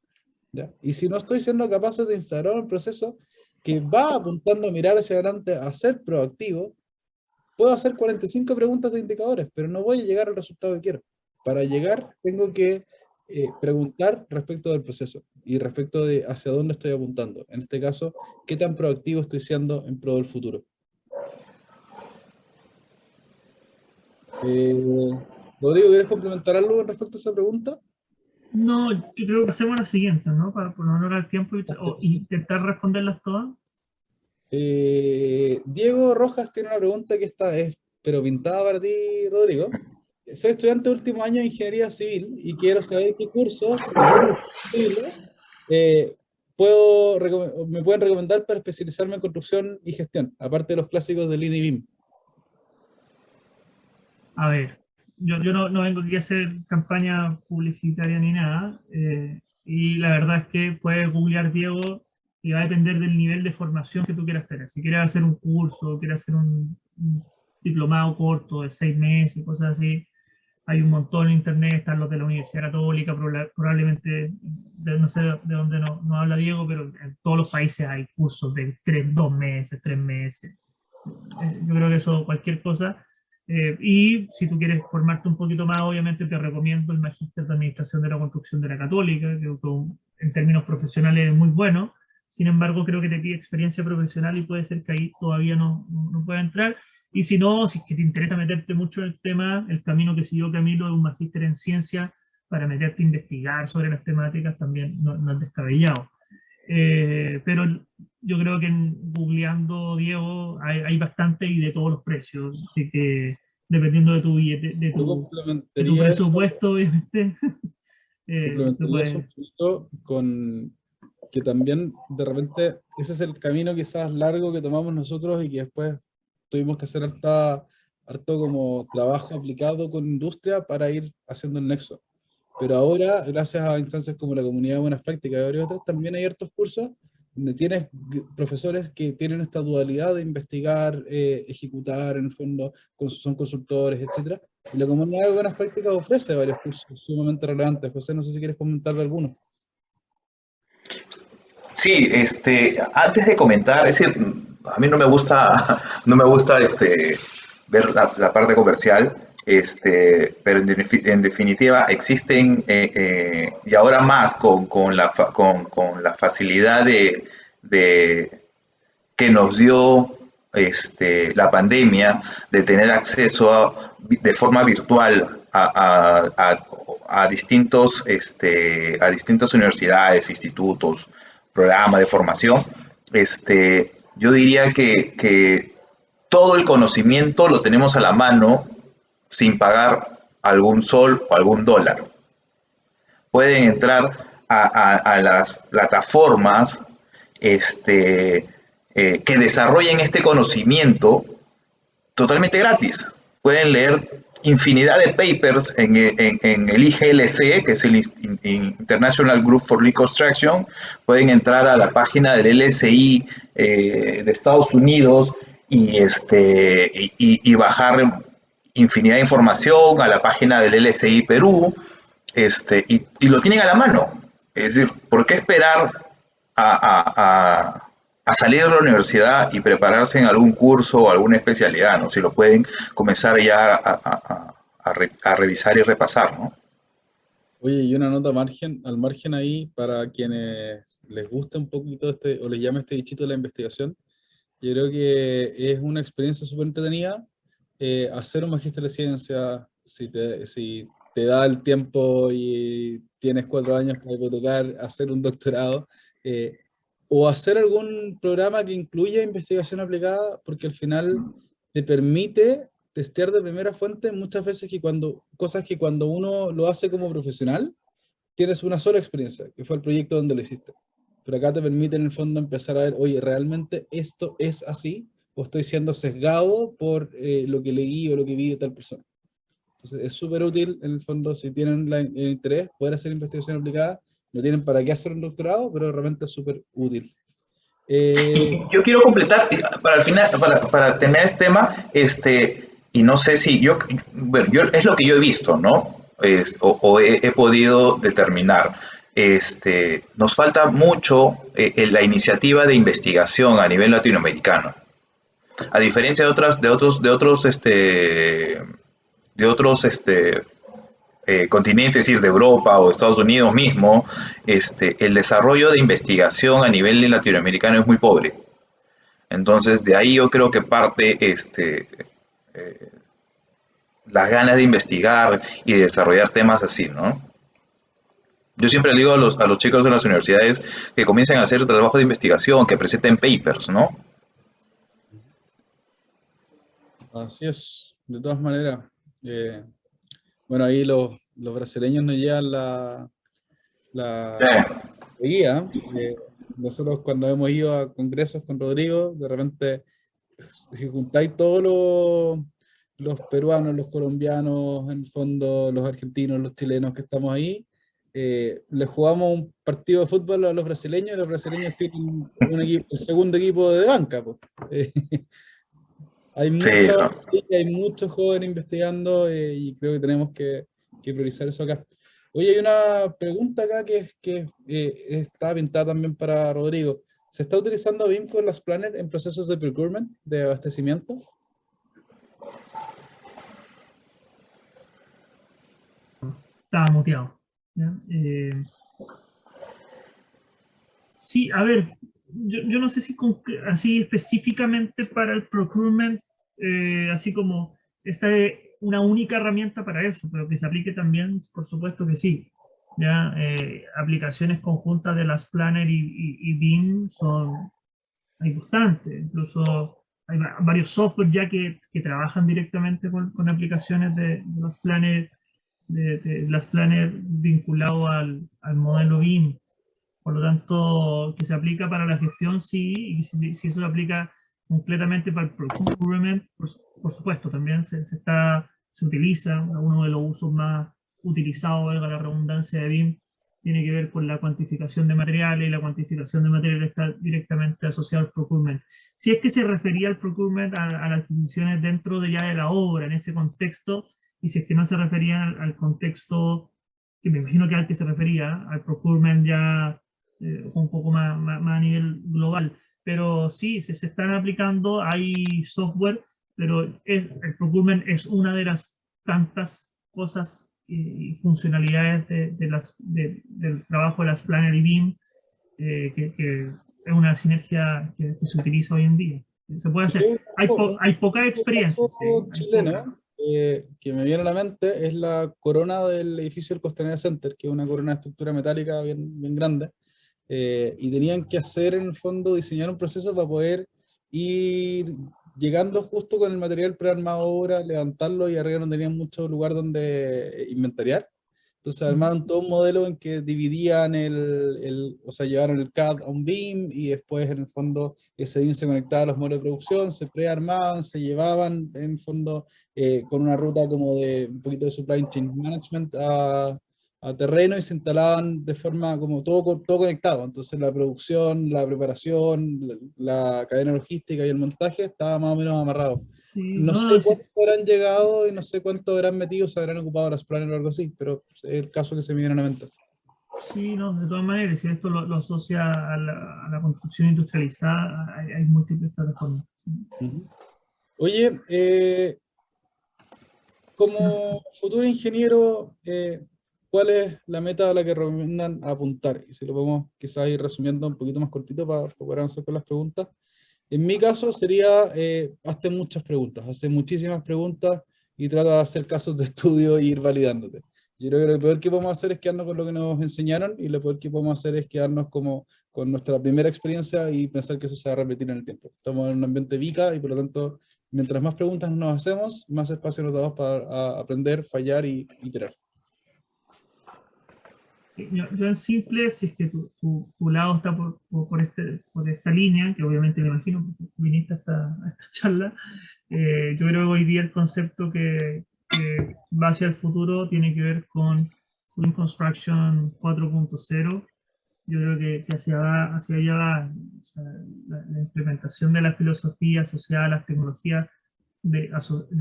¿ya? Y si no estoy siendo capaz de instaurar un proceso que va apuntando a mirar hacia adelante, a ser proactivo, puedo hacer 45 preguntas de indicadores, pero no voy a llegar al resultado que quiero. Para llegar, tengo que preguntar respecto del proceso y respecto de hacia dónde estoy apuntando. En este caso, qué tan proactivo estoy siendo en pro del futuro. Rodrigo, ¿quieres complementar algo respecto a esa pregunta? No, yo creo que hacemos la siguiente, ¿no? Para por no el tiempo y intentar responderlas todas. Diego Rojas tiene una pregunta que es, pero pintada para ti, Rodrigo. Soy estudiante de último año de Ingeniería Civil y quiero saber qué cursos me pueden recomendar para especializarme en construcción y gestión, aparte de los clásicos de Lean y BIM. A ver, yo no vengo aquí a hacer campaña publicitaria ni nada, y la verdad es que puedes googlear Diego y va a depender del nivel de formación que tú quieras tener. Si quieres hacer un curso, quieres hacer un diplomado corto de 6 meses, cosas así, hay un montón en internet, están los de la Universidad Católica, probablemente, no sé de dónde no habla Diego, pero en todos los países hay cursos de 2 meses, 3 meses. Yo creo que eso, cualquier cosa. Y si tú quieres formarte un poquito más, obviamente te recomiendo el Magíster de Administración de la Construcción de la Católica, que en términos profesionales es muy bueno. Sin embargo, creo que te pide experiencia profesional y puede ser que ahí todavía no pueda entrar. Y si no, si es que te interesa meterte mucho en el tema, el camino que siguió Camilo es un magíster en ciencia para meterte a investigar sobre las temáticas, también no es descabellado. Pero yo creo que googleando, Diego, hay bastante y de todos los precios, así que dependiendo de tu billete, de tu presupuesto, obviamente. Complementaría eso un poquito con que también de repente ese es el camino quizás largo que tomamos nosotros y que después tuvimos que hacer harto como trabajo aplicado con industria para ir haciendo el nexo. Pero ahora, gracias a instancias como la Comunidad de Buenas Prácticas y varios otros, también hay hartos cursos donde tienes profesores que tienen esta dualidad de investigar, ejecutar, en el fondo, son consultores, etc. Y la Comunidad de Buenas Prácticas ofrece varios cursos sumamente relevantes. José, no sé si quieres comentar de alguno. Sí, antes de comentar, es decir, a mí no me gusta ver la parte comercial, pero en definitiva existen, y ahora más con la facilidad que nos dio la pandemia de tener acceso de forma virtual a distintas universidades, institutos, programas de formación. Yo diría que todo el conocimiento lo tenemos a la mano sin pagar algún sol o algún dólar. Pueden entrar a las plataformas que desarrollen este conocimiento totalmente gratis. Pueden leer infinidad de papers en el IGLC, que es el International Group for Reconstruction. Pueden entrar a la página del LSI de Estados Unidos y bajar infinidad de información a la página del LSI Perú, y lo tienen a la mano. Es decir, ¿por qué esperar a salir de la universidad y prepararse en algún curso o alguna especialidad, ¿no? Si lo pueden comenzar ya a revisar y repasar, ¿no? Oye, y una nota al margen ahí para quienes les guste un poquito o les llame este bichito de la investigación. Yo creo que es una experiencia súper entretenida hacer un magíster de ciencia, si te da el tiempo y tienes 4 años para hipotecar, hacer un doctorado, o hacer algún programa que incluya investigación aplicada, porque al final te permite testear de primera fuente muchas veces cosas que cuando uno lo hace como profesional, tienes una sola experiencia, que fue el proyecto donde lo hiciste. Pero acá te permite en el fondo empezar a ver, oye, ¿realmente esto es así? ¿O estoy siendo sesgado por lo que leí o lo que vi de tal persona? Entonces es súper útil en el fondo, si tienen el interés, poder hacer investigación aplicada. No tienen para qué hacer un doctorado, pero realmente es súper útil. Yo quiero completar, para el final, para terminar este tema, y no sé si bueno, es lo que yo he visto, ¿no? o he podido determinar. Nos falta mucho en la iniciativa de investigación a nivel latinoamericano. A diferencia de otros continentes, es decir, de Europa o Estados Unidos mismo, el desarrollo de investigación a nivel latinoamericano es muy pobre. Entonces, de ahí yo creo que parte las ganas de investigar y de desarrollar temas así, ¿no? Yo siempre le digo a los chicos de las universidades que comiencen a hacer trabajo de investigación, que presenten papers, ¿no? Así es, de todas maneras. Bueno, ahí los brasileños nos llevan la Eh, guía. Nosotros cuando hemos ido a congresos con Rodrigo, de repente, si juntáis todos los peruanos, los colombianos, en el fondo, los argentinos, los chilenos que estamos ahí, les jugamos un partido de fútbol a los brasileños y los brasileños tienen el segundo equipo de banca, pues. Hay sí, muchos, eso. sí, hay muchos jóvenes investigando, y creo que tenemos que priorizar eso acá. Oye, hay una pregunta acá que está pintada también para Rodrigo. ¿Se está utilizando BIM con las planners en procesos de procurement, de abastecimiento? Estaba muteado. ¿Ya? Sí, a ver, yo no sé si así específicamente para el procurement, así como esta es una única herramienta para eso, pero que se aplique también, por supuesto que sí. ¿Ya? Aplicaciones conjuntas de las Planner y BIM hay bastantes, incluso hay varios software ya que trabajan directamente con aplicaciones de los Planner, de las Planner vinculados al modelo BIM. Por lo tanto, que se aplica para la gestión, sí, y si eso se aplica completamente para el procurement, por supuesto, también se utiliza. Uno de los usos más utilizados, valga la redundancia, de BIM, tiene que ver con la cuantificación de materiales, y la cuantificación de materiales está directamente asociada al procurement. Si es que se refería al procurement a las adquisiciones dentro de ya de la obra, en ese contexto, y si es que no se refería al contexto, que me imagino que al que se refería, al procurement ya un poco más a nivel global. Pero sí, se están aplicando, hay software, pero el procurement es una de las tantas cosas y funcionalidades del trabajo de las Planner y BIM, que es una sinergia que se utiliza hoy en día. Se puede hacer. Hay pocas experiencias, sí, Caso hay pocas. chileno que me viene a la mente es la corona del edificio del Costanera Center, que es una corona de estructura metálica bien grande. Y tenían que hacer, en el fondo, diseñar un proceso para poder ir llegando justo con el material prearmado ahora, levantarlo, y arriba no tenían mucho lugar donde inventariar. Entonces armaron todo un modelo en que dividían o sea, llevaron el CAD a un BIM, y después en el fondo ese BIM se conectaba a los modelos de producción, se prearmaban, se llevaban en el fondo con una ruta como de un poquito de supply chain management a terreno, y se instalaban de forma como todo conectado. Entonces la producción, la preparación, la cadena logística y el montaje estaba más o menos amarrado. Sí, No no, sé no, sí, cuánto habrán llegado y no sé cuánto habrán metido, se habrán ocupado las planes o algo así, pero es el caso que se me viene a la mente. sí, no, de todas maneras, si esto lo asocia a la construcción industrializada, hay múltiples plataformas. Sí. Ujú. Oye, como futuro ingeniero, ¿cuál es la meta a la que recomiendan apuntar? Y si lo podemos quizás ir resumiendo un poquito más cortito para poder avanzar con las preguntas. En mi caso sería, hazte muchas preguntas, hazte muchísimas preguntas y trata de hacer casos de estudio e ir validándote. Yo creo que lo peor que podemos hacer es quedarnos con lo que nos enseñaron, y lo peor que podemos hacer es quedarnos como con nuestra primera experiencia y pensar que eso se va a repetir en el tiempo. Estamos en un ambiente VICA y por lo tanto, mientras más preguntas nos hacemos, más espacio nos damos para aprender, fallar y iterar. Yo en simple, si es que tu lado está por esta línea, que obviamente me imagino porque viniste a esta charla, yo creo que hoy día el concepto que va hacia el futuro tiene que ver con Lean Construction 4.0. Yo creo que hacia allá va, o sea, la implementación de la filosofía asociada a las tecnologías de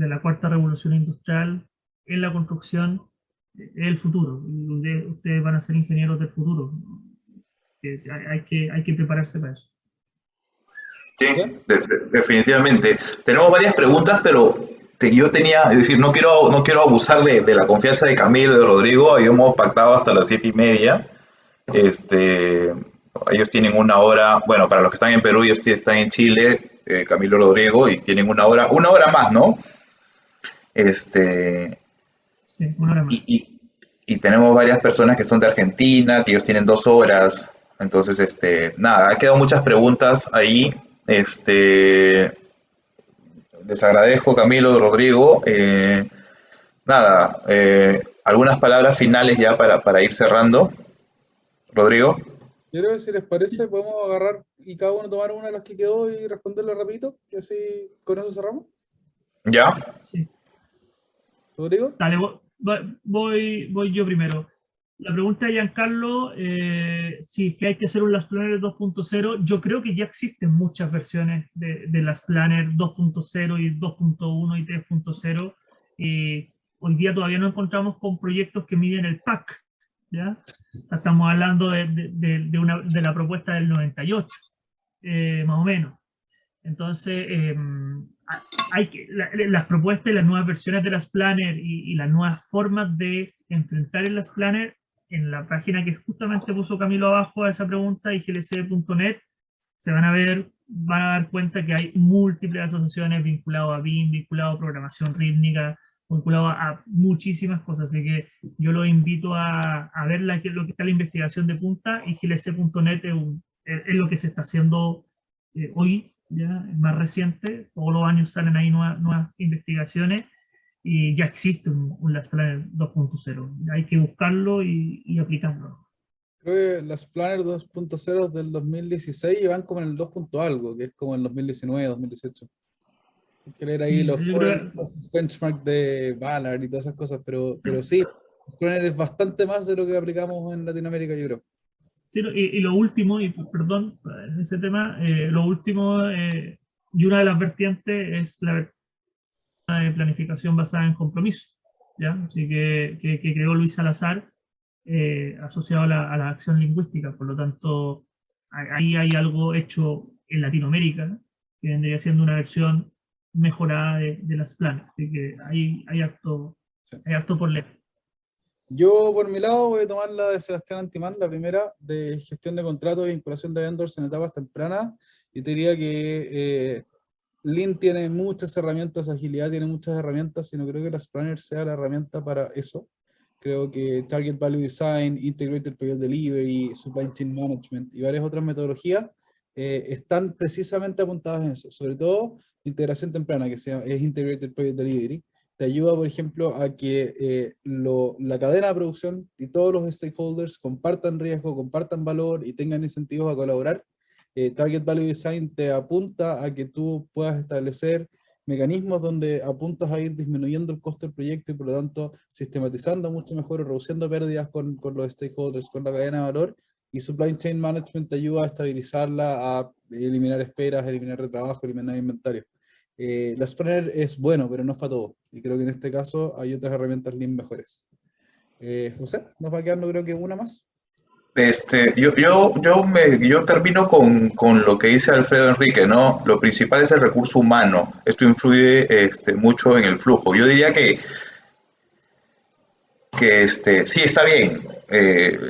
la cuarta revolución industrial en la construcción el futuro. Ustedes van a ser ingenieros del futuro. Hay que prepararse para eso. Sí, ¿Ya? definitivamente. Tenemos varias preguntas, pero yo tenía, es decir, no quiero abusar de la confianza de Camilo y de Rodrigo. Habíamos pactado hasta las 7:30. Este, ellos tienen una hora, bueno, para los que están en Perú, ellos están en Chile, Camilo y Rodrigo, y tienen una hora más, ¿no? Este, Sí, una hora y, más. y, y tenemos varias personas que son de Argentina, que ellos tienen 2 horas. Entonces, nada, ha quedado muchas preguntas ahí. Les agradezco, Camilo, Rodrigo. Nada, algunas palabras finales ya para ir cerrando. Rodrigo. Yo creo que si les parece, Sí, podemos agarrar y cada uno tomar una de las que quedó y responderla rapidito, y así con eso cerramos. ¿Ya? sí. Rodrigo. Dale, voy yo primero. La pregunta de Giancarlo, si es que hay que hacer un Last Planner 2.0, yo creo que ya existen muchas versiones de Last Planner 2.0 y 2.1 y 3.0. Hoy día todavía no encontramos con proyectos que miden el PAC, ¿ya? O sea, estamos hablando de la propuesta del 98, más o menos. Entonces, las propuestas y las nuevas versiones de las Planner y las nuevas formas de enfrentar en las Planner, en la página que justamente puso Camilo abajo a esa pregunta, iglc.net, van a dar cuenta que hay múltiples asociaciones vinculadas a BIM, vinculadas a programación rítmica, vinculadas a muchísimas cosas. Así que yo los invito a ver lo que está en la investigación de punta. iglc.net es lo que se está haciendo hoy, ya es más reciente. Todos los años salen ahí nuevas investigaciones y ya existe un Last Planner 2.0. Hay que buscarlo y aplicarlo. Creo que las Planner 2.0 del 2016 y van como en el 2. Algo, que es como el 2019, 2018. Hay que leer ahí Sí, los yo creo, benchmark de Ballard y todas esas cosas, pero sí, Planner es bastante más de lo que aplicamos en Latinoamérica, yo creo. sí, y lo último, y perdón, en ese tema, lo último, y una de las vertientes es la vertiente de planificación basada en compromiso, ¿ya? Así que creó Luis Salazar, asociado a la acción lingüística. Por lo tanto, ahí hay algo hecho en Latinoamérica, ¿no? Que vendría siendo una versión mejorada de las planas. Así que Sí. hay harto por leer. Yo, por mi lado, voy a tomar la de Sebastián Antimán, la primera, de gestión de contratos e vinculación de vendors en etapas tempranas. Y te diría que Lean tiene muchas herramientas, Agilidad tiene muchas herramientas, y no creo que las Planners sea la herramienta para eso. Creo que Target Value Design, Integrated Project Delivery, Supply Chain Management y varias otras metodologías están precisamente apuntadas en eso. Sobre todo, integración temprana, que es Integrated Project Delivery, te ayuda, por ejemplo, a que la cadena de producción y todos los stakeholders compartan riesgo, compartan valor y tengan incentivos a colaborar. Target Value Design te apunta a que tú puedas establecer mecanismos donde apuntas a ir disminuyendo el costo del proyecto y por lo tanto sistematizando mucho mejor o reduciendo pérdidas con los stakeholders, con la cadena de valor. Y Supply Chain Management te ayuda a estabilizarla, a eliminar esperas, eliminar retrabajo, eliminar inventario. La Spanner es bueno, pero no es para todo. Y creo que en este caso hay otras herramientas Lean mejores. José, nos va quedando creo que una más. Yo termino con lo que dice Alfredo Enrique, ¿no? Lo principal es el recurso humano. Esto influye mucho en el flujo. Yo diría que sí está bien,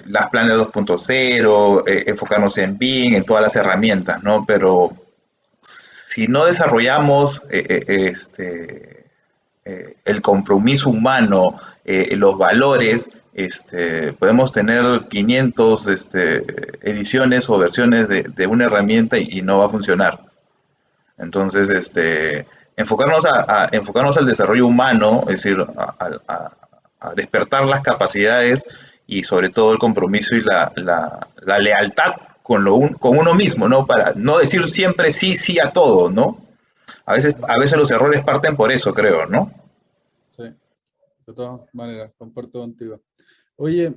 las planes 2.0, enfocarnos en BIM, en todas las herramientas, ¿no? Pero si no desarrollamos el compromiso humano, los valores, podemos tener 500 ediciones o versiones de una herramienta y no va a funcionar. Entonces, enfocarnos al desarrollo humano, es decir, a despertar las capacidades y sobre todo el compromiso y la lealtad con uno mismo, ¿no? Para no decir siempre sí, sí a todo, ¿no? A veces los errores parten por eso, creo, ¿no? Sí, de todas maneras, comparto contigo. Oye,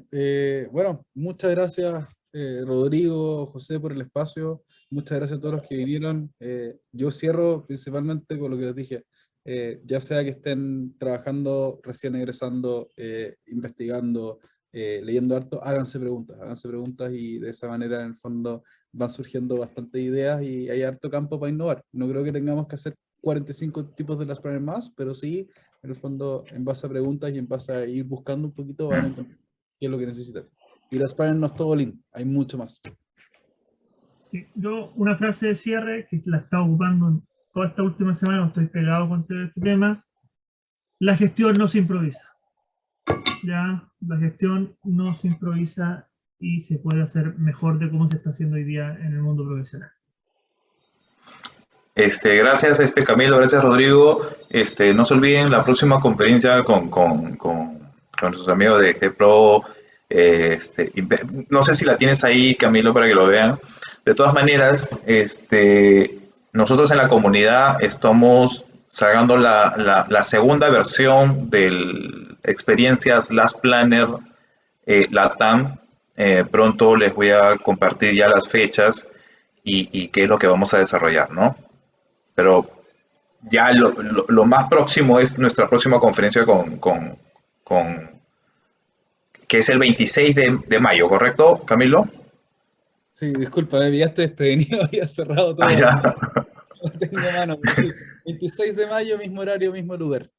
bueno, muchas gracias Rodrigo, José por el espacio, muchas gracias a todos los que vinieron. Yo cierro principalmente con lo que les dije, ya sea que estén trabajando, recién egresando, investigando, leyendo harto, háganse preguntas y de esa manera en el fondo van surgiendo bastantes ideas y hay harto campo para innovar. No creo que tengamos que hacer 45 tipos de las planner más, pero sí, en el fondo, en base a preguntas y en base a ir buscando un poquito, van a encontrar qué es lo que necesitan. Y las planner no es todo lean, hay mucho más. Sí, yo una frase de cierre que la he estado ocupando en toda esta última semana, estoy pegado con este tema: la gestión no se improvisa. Ya, la gestión no se improvisa y se puede hacer mejor de cómo se está haciendo hoy día en el mundo profesional. Gracias, Camilo, gracias, Rodrigo. No se olviden la próxima conferencia con nuestros amigos de GPro. No sé si la tienes ahí, Camilo, para que lo vean. De todas maneras, nosotros en la comunidad estamos sacando la segunda versión del Experiencias Last Planner LATAM. Pronto les voy a compartir ya las fechas y qué es lo que vamos a desarrollar, ¿no? Pero ya lo más próximo es nuestra próxima conferencia que es el 26 de mayo, ¿correcto, Camilo? Sí, disculpa, me pillaste desprevenido, había cerrado todo. Ah, ya. No tengo mano. 26 de mayo, mismo horario, mismo lugar.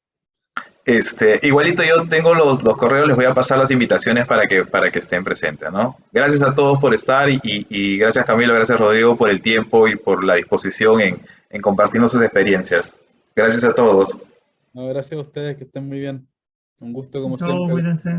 Igualito yo tengo los correos, les voy a pasar las invitaciones para que estén presentes, ¿no? Gracias a todos por estar y gracias, Camilo, gracias, Rodrigo, por el tiempo y por la disposición en compartirnos sus experiencias. Gracias a todos. No, gracias a ustedes, que estén muy bien. Un gusto como Chao, siempre. cuídense.